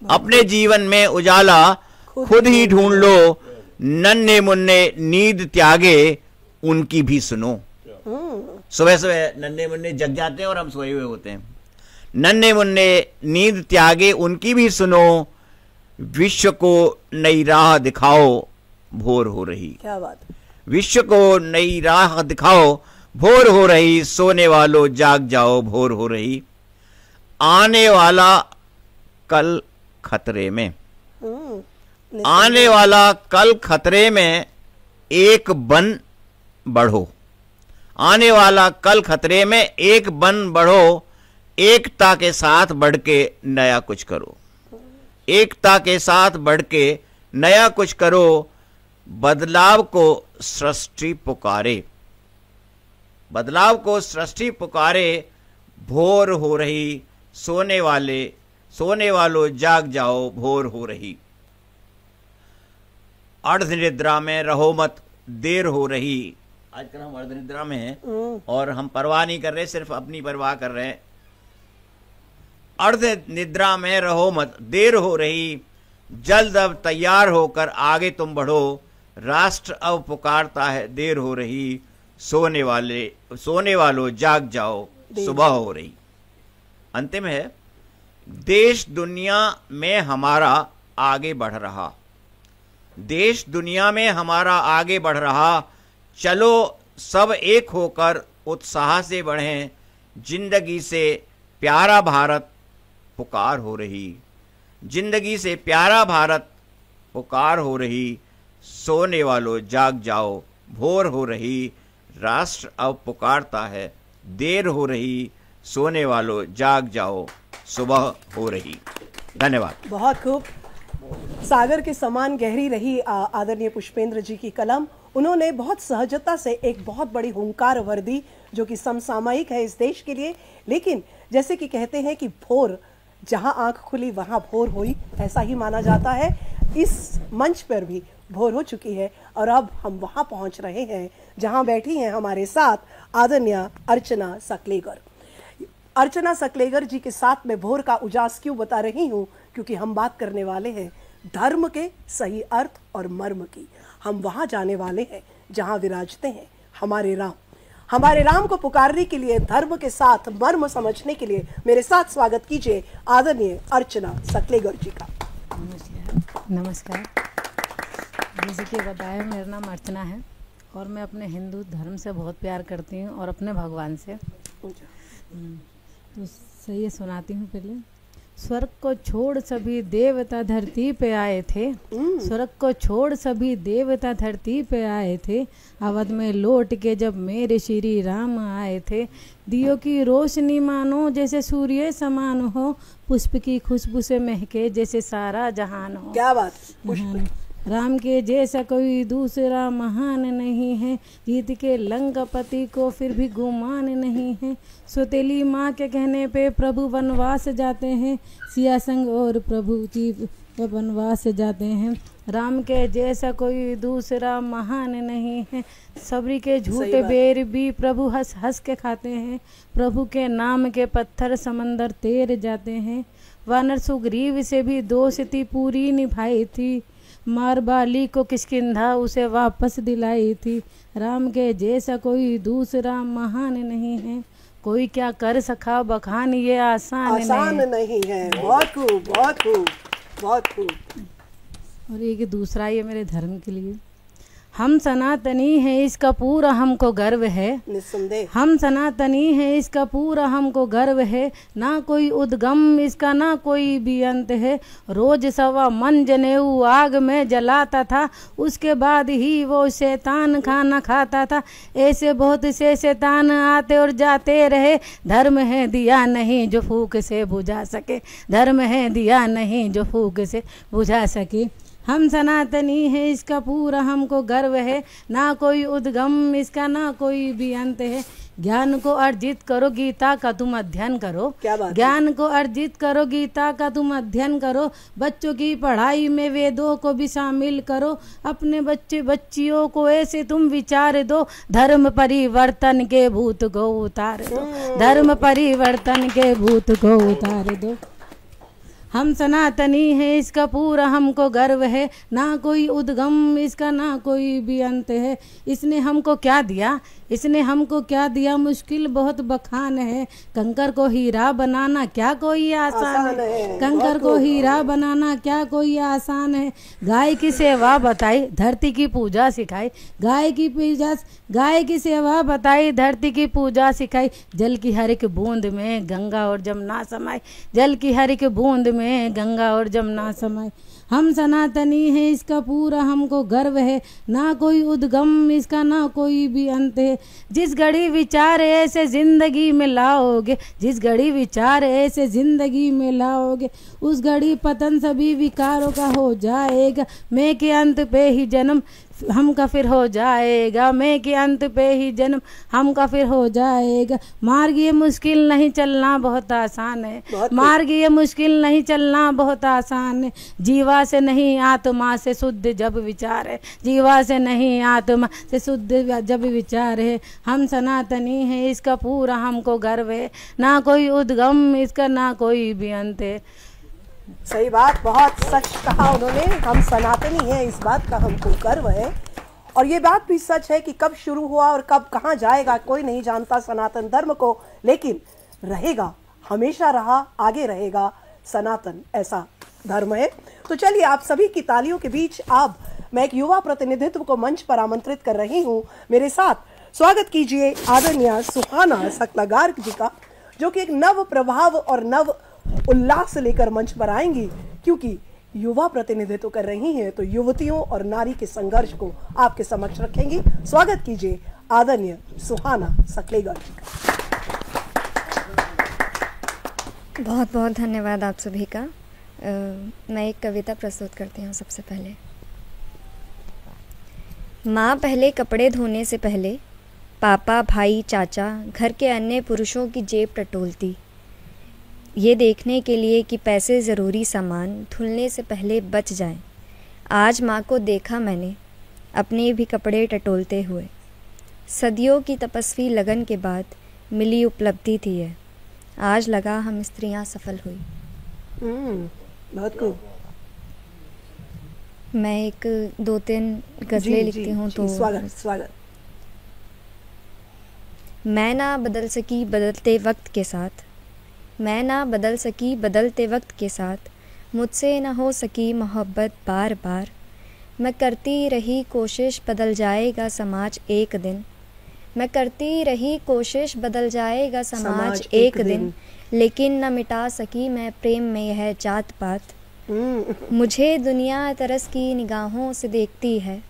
अपने जीवन में उजाला खुद ही ढूंढ लो, नन्हे मुन्ने नींद त्यागे उनकी भी सुनो। सुबह सुबह नन्हे मुन्ने जग जाते हैं और हम सोए हुए होते हैं। नन्हे मुन्ने नींद त्यागे उनकी भी सुनो, विश्व को नई राह दिखाओ भोर हो रही। क्या बात, विश्व को नई राह दिखाओ भोर हो रही, सोने वालों जाग जाओ भोर हो रही। आने वाला कल खतरे में, आने वाला कल खतरे में, एक बन बढ़ो, आने वाला कल खतरे में, एक बन बढ़ो, एकता के साथ बढ़ के नया कुछ करो, एकता के साथ बढ़ के नया कुछ करो, बदलाव को सृष्टि पुकारे, बदलाव को सृष्टि पुकारे, भोर हो रही, सोने वालों जाग जाओ भोर हो रही। अर्ध निद्रा में रहो मत देर हो रही, आजकल हम अर्ध निद्रा में हैं और हम परवाह नहीं कर रहे, सिर्फ अपनी परवाह कर रहे हैं। अर्ध निद्रा में रहो मत देर हो रही, जल्द अब तैयार होकर आगे तुम बढ़ो, राष्ट्र अब पुकारता है देर हो रही, सोने वालों जाग जाओ सुबह हो रही। अंतिम है, देश दुनिया में हमारा आगे बढ़ रहा, देश दुनिया में हमारा आगे बढ़ रहा, चलो सब एक होकर उत्साह से बढ़ें, जिंदगी से प्यारा भारत पुकार हो रही, जिंदगी से प्यारा भारत पुकार हो रही, सोने वालों जाग जाओ भोर हो रही, राष्ट्र अब पुकारता है देर हो रही, सोने वालों जाग जाओ सुबह हो रही। धन्यवाद। बहुत खूब। सागर के समान गहरी रही आदरणीय पुष्पेंद्र जी की कलम। उन्होंने बहुत सहजता से एक बहुत बड़ी हुंकार वर्दी जो कि समसामयिक है इस देश के लिए, लेकिन जैसे कि कहते हैं कि भोर जहां आंख खुली वहां भोर हुई, ऐसा ही माना जाता है। इस मंच पर भी भोर हो चुकी है और अब हम वहां पहुंच रहे हैं जहां बैठी हैं हमारे साथ आदरणीय अर्चना सकलेगर। अर्चना सकलेगर जी के साथ मैं भोर का उजास क्यों बता रही हूं, क्योंकि हम बात करने वाले हैं धर्म के सही अर्थ और मर्म की। हम वहां जाने वाले हैं जहां विराजते हैं हमारे राम। हमारे राम को पुकारने के लिए, धर्म के साथ मर्म समझने के लिए मेरे साथ स्वागत कीजिए आदरणीय अर्चना सकलेगर जी का। नमस्कार। जैसे कि बताया, मेरा नाम अर्चना है और मैं अपने हिंदू धर्म से बहुत प्यार करती हूँ और अपने भगवान से। तो सही सुनाती हूँ पहले। स्वर्ग को छोड़ सभी देवता धरती पे आए थे, स्वर्ग को छोड़ सभी देवता धरती पे आए थे, अवध में लौट के जब मेरे श्री राम आए थे, दियों की रोशनी मानो जैसे सूर्य समान हो, पुष्प की खुशबू से महके जैसे सारा जहान हो। क्या बात। राम के जैसा कोई दूसरा महान नहीं है, जीत के लंकापति को फिर भी गुमान नहीं है, सौतेली माँ के कहने पे प्रभु वनवास जाते हैं, सिया संग और प्रभु जी वनवास जाते हैं। राम के जैसा कोई दूसरा महान नहीं है, सबरी के झूठे बेर भी प्रभु हंस हंस के खाते हैं, प्रभु के नाम के पत्थर समंदर तैर जाते हैं। वानर सुग्रीव से भी दोस्ती पूरी निभाई थी, मार बाली को किष्किंधा उसे वापस दिलाई थी। राम के जैसा कोई दूसरा महान नहीं है, कोई क्या कर सका बखान ये आसान नहीं है। बहुत खूब, बहुत खूब, बहुत खूब। और ये दूसरा ये मेरे धर्म के लिए, हम सनातनी हैं इसका पूरा हमको गर्व है, निस्संदेह हम सनातनी हैं इसका पूरा हमको गर्व है, ना कोई उद्गम इसका ना कोई भी अंत है। रोज 1.25 मन जनेऊ आग में जलाता था, उसके बाद ही वो शैतान खाना खाता था। ऐसे बहुत से शैतान आते और जाते रहे, धर्म है दिया नहीं जो फूक से बुझा सके, धर्म है दिया नहीं जो फूक से बुझा सके। हम सनातनी हैं इसका पूरा हमको गर्व है, ना कोई उद्गम इसका ना कोई भी अंत है। ज्ञान को अर्जित करो गीता का तुम अध्ययन करो, ज्ञान को अर्जित करो गीता का तुम अध्ययन करो। बच्चों की पढ़ाई में वेदों को भी शामिल करो, अपने बच्चे बच्चियों को ऐसे तुम विचार दो। धर्म परिवर्तन के भूत को उतार दो, धर्म परिवर्तन के भूत को उतार दो। हम सनातनी हैं इसका पूरा हमको गर्व है, ना कोई उद्गम इसका ना कोई भी अंत है। इसने हमको क्या दिया, इसने हमको क्या दिया, मुश्किल बहुत बखान है। कंकर को हीरा बनाना क्या कोई आसान है, कंकर को हीरा बनाना क्या कोई आसान है। गाय की सेवा बताई धरती की पूजा सिखाई, गाय की सेवा बताई धरती की पूजा सिखाई। जल की हर एक बूंद में गंगा और जमुना समाई, जल की हर एक बूंद में गंगा और जमुना समाई। हम सनातनी हैं इसका पूरा हमको गर्व है, ना कोई उद्गम इसका ना कोई भी अंत है। जिस घड़ी विचार ऐसे जिंदगी में लाओगे, जिस घड़ी विचार ऐसे जिंदगी में लाओगे, उस घड़ी पतन सभी विकारों का हो जाएगा। मैं के अंत पे ही जन्म हमका फिर हो जाएगा, मैं के अंत पे ही जन्म हमका फिर हो जाएगा। मार्ग ये मुश्किल नहीं चलना बहुत आसान है, मार्ग ये मुश्किल नहीं चलना बहुत आसान है। जीवा से नहीं आत्मा से शुद्ध जब विचार है, जीवा से नहीं आत्मा से शुद्ध जब विचार है। हम सनातनी हैं इसका पूरा हमको गर्व है, ना कोई उद्गम इसका ना कोई भी अंत है। सही बात, बहुत सच कहा उन्होंने। हम सनातनी हैं इस बात का हमको गर्व है। और ये बात भी सच है कि कब शुरू हुआ और कब कहाँ जाएगा कोई नहीं जानता सनातन धर्म को, लेकिन रहेगा, हमेशा रहा, आगे रहेगा। सनातन ऐसा धर्म है। तो चलिए आप सभी की तालियों के बीच अब मैं एक युवा प्रतिनिधित्व को मंच पर आमंत्रित कर रही हूँ। मेरे साथ स्वागत कीजिए आदरणीय सुहाना सकलागार जी का, जो कि एक नव प्रभाव और नव उल्लास लेकर मंच पर आएंगी, क्योंकि युवा प्रतिनिधित्व कर रही हैं तो युवतियों और नारी के संघर्ष को आपके समक्ष रखेंगी। स्वागत कीजिए आदरणीय सुहाना सकलेगर जी का। बहुत बहुत धन्यवाद आप सभी का। मैं एक कविता प्रस्तुत करती हूँ। सबसे पहले, माँ पहले कपड़े धोने से पहले पापा, भाई, चाचा, घर के अन्य पुरुषों की जेब टटोलती, ये देखने के लिए कि पैसे ज़रूरी सामान धुलने से पहले बच जाएं। आज माँ को देखा मैंने अपने भी कपड़े टटोलते हुए। सदियों की तपस्वी लगन के बाद मिली उपलब्धि थी है, आज लगा हम स्त्रियां सफल हुई। बहुत खूब। मैं एक 2-3 गज़लें लिखती हूँ तो स्वागत स्वागत। मैं ना बदल सकी बदलते वक्त के साथ, मैं ना बदल सकी बदलते वक्त के साथ, मुझसे न हो सकी मोहब्बत बार बार। मैं करती रही कोशिश बदल जाएगा समाज एक दिन, मैं करती रही कोशिश बदल जाएगा समाज एक दिन, लेकिन न मिटा सकी मैं प्रेम में यह जात पात। मुझे दुनिया तरस की निगाहों से देखती है,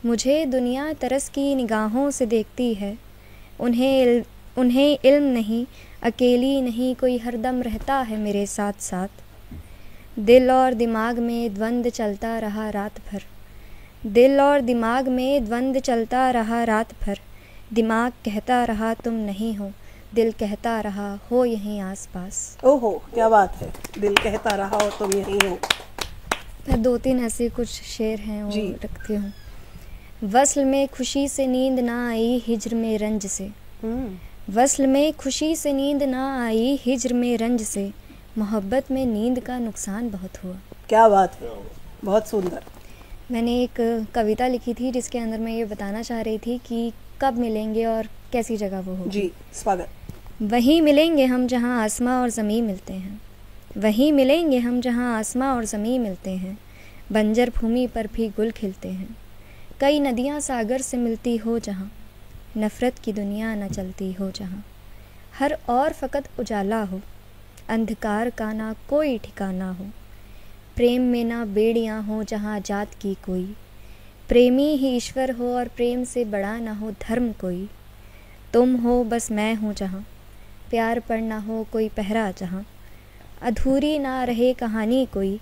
मुझे दुनिया तरस की निगाहों से देखती है। उन्हें इल्म नहीं, अकेली नहीं, कोई हरदम रहता है मेरे साथ साथ। दिल और दिमाग में द्वंद्व चलता रहा रात भर, दिल और दिमाग में द्वंद्व चलता रहा रात भर। दिमाग कहता रहा तुम नहीं हो, दिल कहता रहा हो यहीं आसपास। ओहो क्या बात है, दिल कहता रहा हो तुम यहीं हो। मैं 2-3 ऐसे कुछ शेर हैं वो रखती हूँ। वस्ल में खुशी से नींद ना आई हिज्र में रंज से, वस्ल में खुशी से नींद ना आई हिज्र में रंज से, मोहब्बत में नींद का नुकसान बहुत हुआ। क्या बात है, बहुत सुंदर। मैंने एक कविता लिखी थी जिसके अंदर मैं ये बताना चाह रही थी कि कब मिलेंगे और कैसी जगह वो होगी। जी, स्वागत। वहीं मिलेंगे हम जहाँ आसमां और ज़मीं मिलते हैं, वहीं मिलेंगे हम जहाँ आसमां और ज़मीं मिलते हैं, बंजर भूमि पर भी गुल खिलते हैं, कई नदियाँ सागर से मिलती हो जहाँ, नफ़रत की दुनिया न चलती हो जहाँ, हर और फ़कत उजाला हो, अंधकार का ना कोई ठिकाना हो, प्रेम में ना बेड़ियाँ हो जहाँ जात की कोई, प्रेमी ही ईश्वर हो और प्रेम से बड़ा ना हो धर्म कोई, तुम हो बस मैं हूँ जहाँ, प्यार पर ना हो कोई पहरा जहाँ, अधूरी ना रहे कहानी कोई,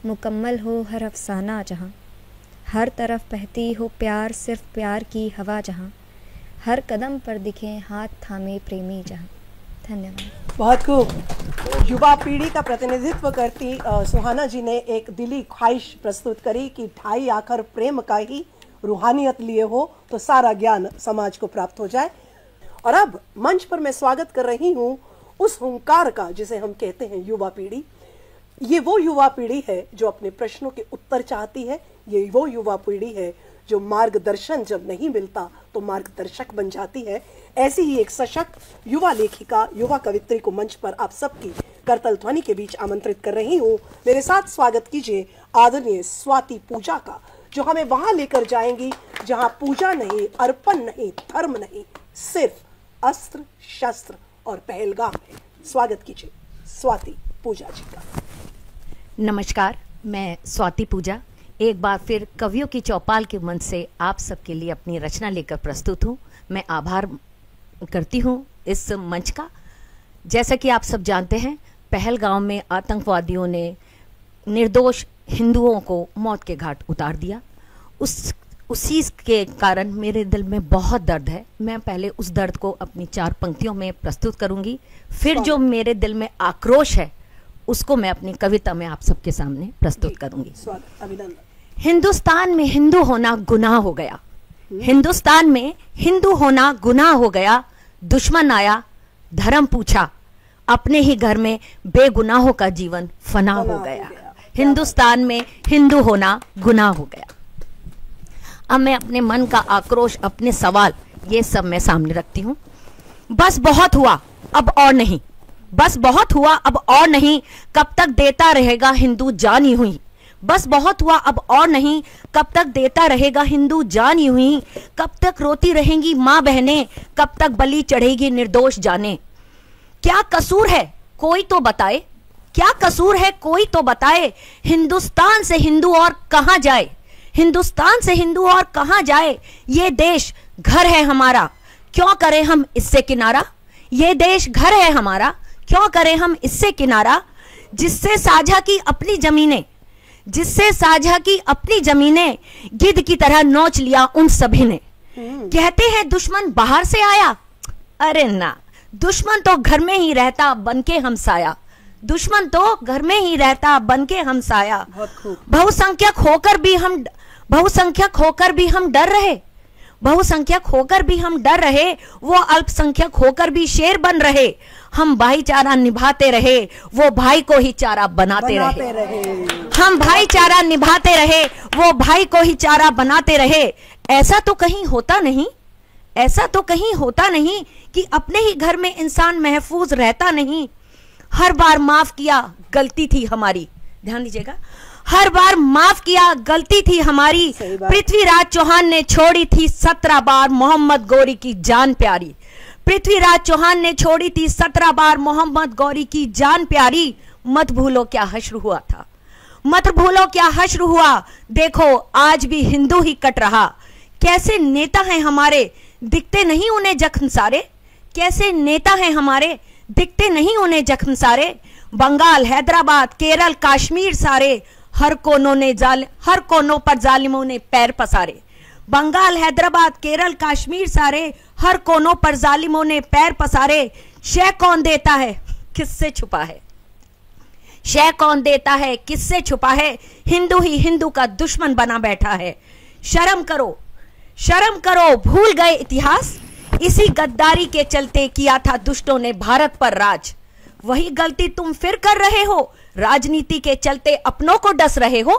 मुकम्मल हो हर अफसाना जहाँ, हर तरफ बहती हो प्यार सिर्फ प्यार की हवा जहाँ, हर कदम पर दिखे हाथ थामे प्रेमी जहाँ। धन्यवाद। बहुत खूब। युवा पीढ़ी का प्रतिनिधित्व करती सुहाना जी ने एक दिली ख्वाहिश प्रस्तुत करी कि ढाई आखर प्रेम का ही रूहानियत लिए हो तो सारा ज्ञान समाज को प्राप्त हो जाए। और अब मंच पर मैं स्वागत कर रही हूँ उस हुंकार का जिसे हम कहते हैं युवा पीढ़ी। ये वो युवा पीढ़ी है जो अपने प्रश्नों के उत्तर चाहती है। ये वो युवा पीढ़ी है जो मार्गदर्शन जब नहीं मिलता तो मार्गदर्शक बन जाती है। ऐसी ही एक सशक्त युवा लेखिका, युवा कवित्री को मंच पर आप सबकी करतल ध्वनि के बीच आमंत्रित कर रही हूँ। मेरे साथ स्वागत कीजिए आदरणीय स्वाति पूजा का, जो हमें वहां लेकर जाएंगी जहां पूजा नहीं, अर्पण नहीं, धर्म नहीं, सिर्फ अस्त्र शस्त्र और पहलगाम है। स्वागत कीजिए स्वाति पूजा जी का। नमस्कार, मैं स्वाति पूजा एक बार फिर कवियों की चौपाल के मंच से आप सबके लिए अपनी रचना लेकर प्रस्तुत हूँ। मैं आभार करती हूँ इस मंच का। जैसा कि आप सब जानते हैं, पहलगाम में आतंकवादियों ने निर्दोष हिंदुओं को मौत के घाट उतार दिया। उसी के कारण मेरे दिल में बहुत दर्द है। मैं पहले उस दर्द को अपनी 4 पंक्तियों में प्रस्तुत करूंगी, फिर जो मेरे दिल में आक्रोश है उसको मैं अपनी कविता में आप सबके सामने प्रस्तुत करूंगी। अभिनंदन। हिंदुस्तान में हिंदू होना गुनाह हो गया, हिंदुस्तान में हिंदू होना गुनाह हो गया। दुश्मन आया, धर्म पूछा, अपने ही घर में बेगुनाहों का जीवन फना हो गया। हिंदुस्तान में हिंदू होना गुनाह हो गया। अब मैं अपने मन का आक्रोश, अपने सवाल, ये सब मैं सामने रखती हूँ। बस बहुत हुआ, अब और नहीं। बस बहुत हुआ, अब और नहीं। कब तक देता रहेगा हिंदू जान यूं ही। बस बहुत हुआ, अब और नहीं। कब तक देता रहेगा हिंदू जान यूं ही। कब तक रोती रहेंगी माँ बहनें, कब तक बलि चढ़ेगी निर्दोष जाने। क्या कसूर है कोई तो बताए, क्या कसूर है कोई तो बताए। हिंदुस्तान से हिंदू और कहां जाए, हिंदुस्तान से हिंदू और कहां जाए। ये देश घर है हमारा, क्यों करें हम इससे किनारा। ये देश घर है हमारा, क्यों करें हम इससे किनारा। जिससे साझा की अपनी जमीनें, जिससे साझा की अपनी जमीनें, गिद्ध की तरह नोच लिया उन सभी ने। कहते हैं दुश्मन बाहर से आया, अरे ना, दुश्मन तो घर में ही रहता बनके हमसाया। दुश्मन तो घर में ही रहता बनके हमसाया। बहुसंख्यक होकर भी हम, बहुसंख्यक होकर भी हम डर रहे, बहुसंख्यक होकर भी हम डर रहे। वो अल्पसंख्यक होकर भी शेर बन रहे। हम भाईचारा निभाते रहे, वो भाई को ही चारा बनाते रहे। हम भाईचारा निभाते रहे, वो भाई को ही चारा बनाते रहे। ऐसा तो कहीं होता नहीं, ऐसा तो कहीं होता नहीं कि अपने ही घर में इंसान महफूज रहता नहीं। हर बार माफ किया, गलती थी हमारी। ध्यान दीजिएगा, हर बार माफ किया, गलती थी हमारी। पृथ्वीराज चौहान ने छोड़ी थी 17 बार मोहम्मद गौरी की जान प्यारी। पृथ्वीराज चौहान ने छोड़ी थी 17 बार मोहम्मद गौरी की जान प्यारी। मत भूलो क्या हश्र हुआ था, मत भूलो क्या हश्र हुआ। देखो आज भी हिंदू ही कट रहा। कैसे नेता हैं हमारे, दिखते नहीं उन्हें जख्म सारे। कैसे नेता हैं हमारे, दिखते नहीं उन्हें जख्म सारे। बंगाल, हैदराबाद, केरल, कश्मीर सारे, हर कोनों पर जालिमों ने पैर पसारे। बंगाल, हैदराबाद, केरल, कश्मीर सारे, हर कोनों पर जालिमों ने पैर पसारे। शय कौन देता है, किससे छुपा है। शय कौन देता है, किससे छुपा है। हिंदू ही हिंदू का दुश्मन बना बैठा है। शर्म करो, शर्म करो, भूल गए इतिहास। इसी गद्दारी के चलते किया था दुष्टों ने भारत पर राज। वही गलती तुम फिर कर रहे हो, राजनीति के चलते अपनों को डस रहे हो।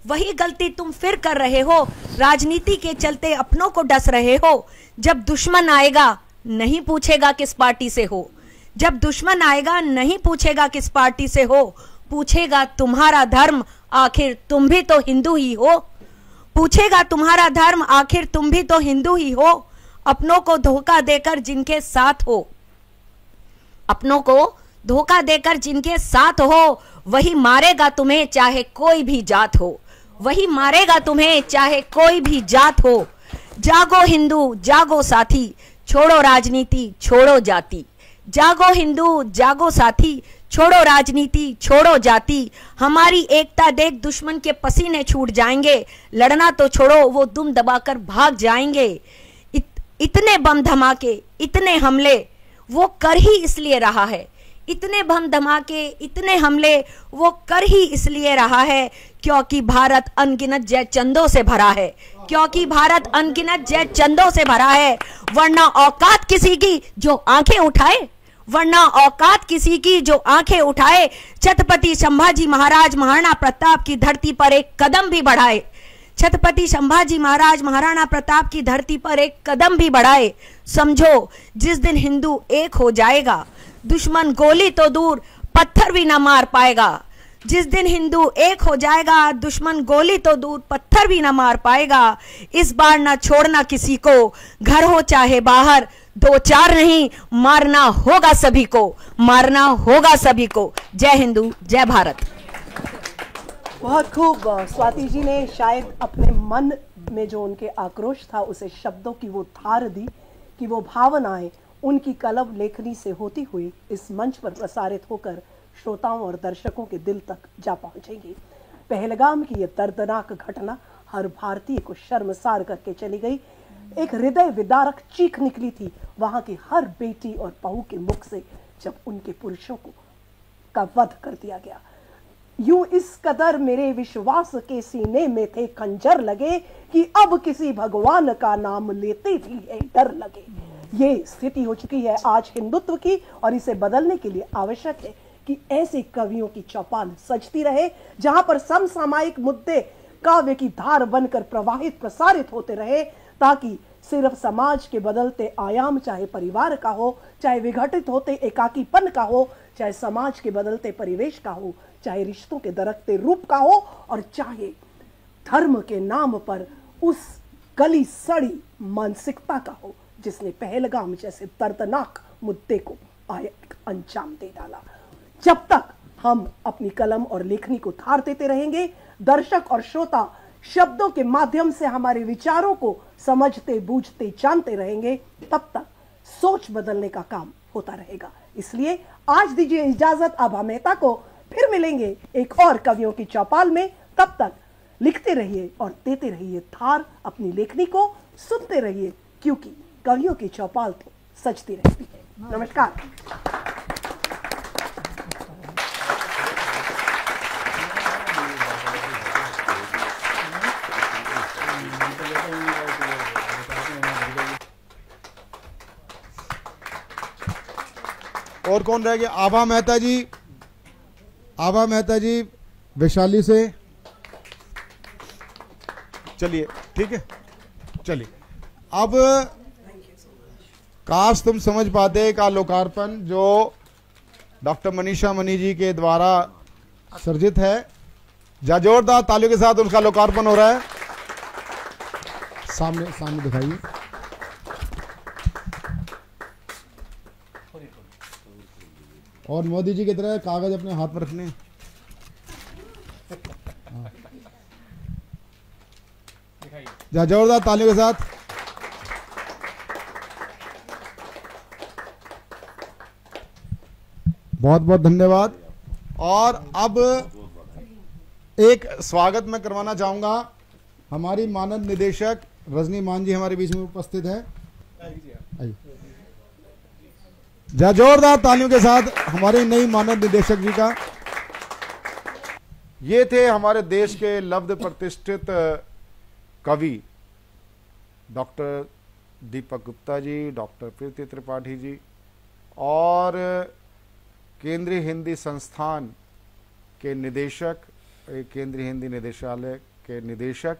वही गलती तुम फिर कर रहे हो। राजनीति के चलते अपनों को डस रहे हो। जब दुश्मन आएगा नहीं पूछेगा किस पार्टी से हो। जब दुश्मन आएगा नहीं पूछेगा किस पार्टी से हो। पूछेगा तुम्हारा धर्म, आखिर तुम भी तो हिंदू ही हो। पूछेगा तुम्हारा धर्म, आखिर तुम भी तो हिंदू ही हो। अपनों को धोखा देकर जिनके साथ हो, अपनों को धोखा देकर जिनके साथ हो, वही मारेगा तुम्हें चाहे कोई भी जात हो। वही मारेगा तुम्हें चाहे कोई भी जात हो। जागो हिंदू जागो साथी, छोड़ो राजनीति छोड़ो जाति। जागो हिंदू जागो साथी, छोड़ो राजनीति छोड़ो जाति। हमारी एकता देख दुश्मन के पसीने छूट जाएंगे। लड़ना तो छोड़ो वो दुम दबाकर भाग जाएंगे। इतने बम धमाके इतने हमले वो कर ही इसलिए रहा है। इतने बम धमाके इतने हमले वो कर ही इसलिए रहा है क्योंकि भारत अनगिनत जय चंदों से भरा है। क्योंकि भारत अनगिनत जय चंदों से भरा है। वरना औकात किसी की जो आंखें उठाए, वरना औकात किसी की जो आंखें उठाए। छत्रपति संभाजी महाराज महाराणा प्रताप की धरती पर एक कदम भी बढ़ाए। छत्रपति संभाजी महाराज महाराणा प्रताप की धरती पर एक कदम भी बढ़ाए। समझो जिस दिन हिंदू एक हो जाएगा, दुश्मन गोली तो दूर पत्थर भी ना मार पाएगा। जिस दिन हिंदू एक हो जाएगा, दुश्मन गोली तो दूर पत्थर भी ना मार पाएगा। इस बार ना छोड़ना किसी को, घर हो चाहे बाहर, दो चार नहीं मारना होगा सभी को, मारना होगा सभी को। जय हिंदू जय भारत। बहुत खूब। स्वाति जी ने शायद अपने मन में जो उनके आक्रोश था उसे शब्दों की वो धार दी कि वो भावनाएं उनकी कलम लेखनी से होती हुई इस मंच पर प्रसारित होकर श्रोताओं और दर्शकों के दिल तक जा पहुंचेंगी। पहलगाम की ये दर्दनाक घटना हर भारतीय को शर्मसार करके चली गई। एक हृदय विदारक चीख निकली थी वहां की हर बेटी और बहू के मुख से जब उनके पुरुषों को का वध कर दिया गया। यूं इस कदर मेरे विश्वास के सीने में थे खंजर लगे कि अब किसी भगवान का नाम लेते भी है डर लगे। ये स्थिति हो चुकी है आज हिंदुत्व की और इसे बदलने के लिए आवश्यक है कि ऐसे कवियों की चौपाल सजती रहे जहां पर समसामयिक मुद्दे काव्य की धार बनकर प्रवाहित प्रसारित होते रहे, ताकि सिर्फ समाज के बदलते आयाम, चाहे परिवार का हो, चाहे विघटित होते एकाकीपन का हो, चाहे समाज के बदलते परिवेश का हो, चाहे रिश्तों के दरकते रूप का हो, और चाहे धर्म के नाम पर उस गली सड़ी मानसिकता का हो जिसने पहलगाम जैसे दर्दनाक मुद्दे को अंजाम दे डाला। जब तक हम अपनी कलम और लेखनी को धार देते रहेंगे, दर्शक और श्रोता शब्दों के माध्यम से हमारे विचारों को समझते बूझते जानते रहेंगे, तब तक सोच बदलने का काम होता रहेगा। इसलिए आज दीजिए इजाजत आभा मेहता को, फिर मिलेंगे एक और कवियों की चौपाल में। तब तक लिखते रहिए और देते रहिए धार अपनी लेखनी को, सुनते रहिए क्योंकि कवियों की चौपाल तो सजती रहती है। नमस्कार। और कौन रह गया? आभा मेहता जी, आभा मेहता जी वैशाली से। चलिए ठीक है, चलिए। अब काश तुम समझ पाते का लोकार्पण जो डॉक्टर मनीषा मनी जी के द्वारा सर्जित है। जोरदार तालियों के साथ उनका लोकार्पण हो रहा है। सामने सामने दिखाइए। और मोदी जी की तरह कागज अपने हाथ में रखने। जोरदार तालियों के साथ। बहुत बहुत धन्यवाद। और अब एक स्वागत मैं करवाना चाहूंगा। हमारी मानद निदेशक रजनी मान जी हमारे बीच में उपस्थित है। जोरदार तालियों के साथ हमारे नई मानद निदेशक जी का। ये थे हमारे देश के लब्ध प्रतिष्ठित कवि डॉक्टर दीपक गुप्ता जी, डॉक्टर प्रीति त्रिपाठी जी और केंद्रीय हिंदी संस्थान के निदेशक, केंद्रीय हिंदी निदेशालय के निदेशक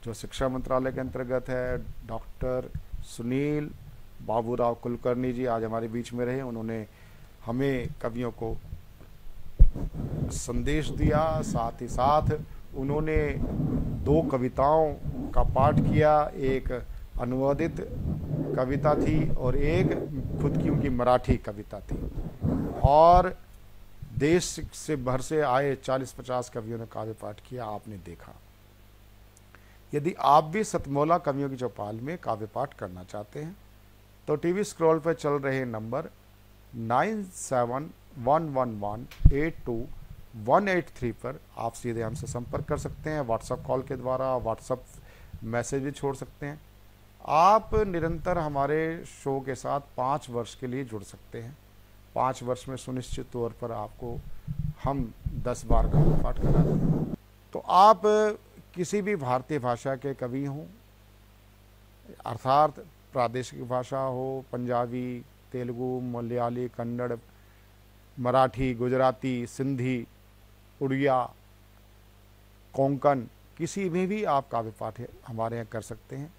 जो शिक्षा मंत्रालय के अंतर्गत है, डॉक्टर सुनील बाबूराव कुलकर्णी जी आज हमारे बीच में रहे। उन्होंने हमें कवियों को संदेश दिया, साथ ही साथ उन्होंने 2 कविताओं का पाठ किया। एक अनुवादित कविता थी और एक खुद की उनकी मराठी कविता थी, और देश से भर से आए 40-50 कवियों ने काव्य पाठ किया, आपने देखा। यदि आप भी सतमौला कवियों की चौपाल में काव्य पाठ करना चाहते हैं तो टीवी स्क्रॉल पर चल रहे नंबर 9711182183 पर आप सीधे हमसे संपर्क कर सकते हैं। व्हाट्सएप कॉल के द्वारा व्हाट्सएप मैसेज भी छोड़ सकते हैं। आप निरंतर हमारे शो के साथ 5 वर्ष के लिए जुड़ सकते हैं। 5 वर्ष में सुनिश्चित तौर पर आपको हम 10 बार का पाठ करा दें। तो आप किसी भी भारतीय भाषा के कवि हों, अर्थात प्रादेशिक भाषा हो, पंजाबी, तेलुगु, मलयाली, कन्नड़, मराठी, गुजराती, सिंधी, उड़िया, कोंकण, किसी में भी आप काव्य पाठ हमारे यहाँ कर सकते हैं।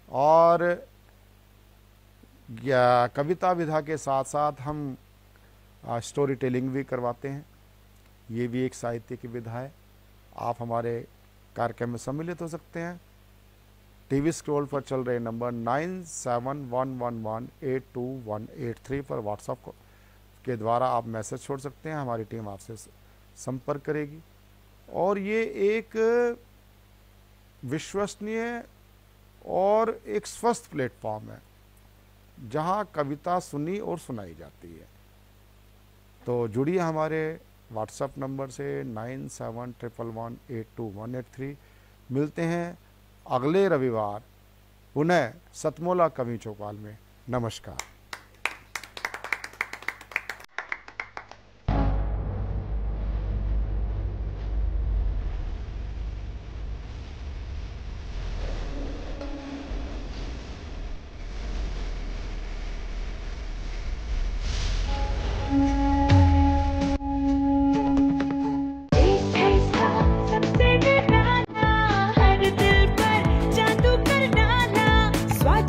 और कविता विधा के साथ साथ हम स्टोरी टेलिंग भी करवाते हैं। ये भी एक साहित्य की विधा है। आप हमारे कार्यक्रम में सम्मिलित हो सकते हैं। टीवी स्क्रॉल पर चल रहे नंबर 9711182183 पर व्हाट्सएप के द्वारा आप मैसेज छोड़ सकते हैं। हमारी टीम आपसे संपर्क करेगी। और ये एक विश्वसनीय और एक स्वस्थ प्लेटफॉर्म है जहां कविता सुनी और सुनाई जाती है। तो जुड़िए हमारे व्हाट्सएप नंबर से 9711182183। मिलते हैं अगले रविवार पुनः सतमौला कवि चौपाल में। नमस्कार।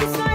स्वाद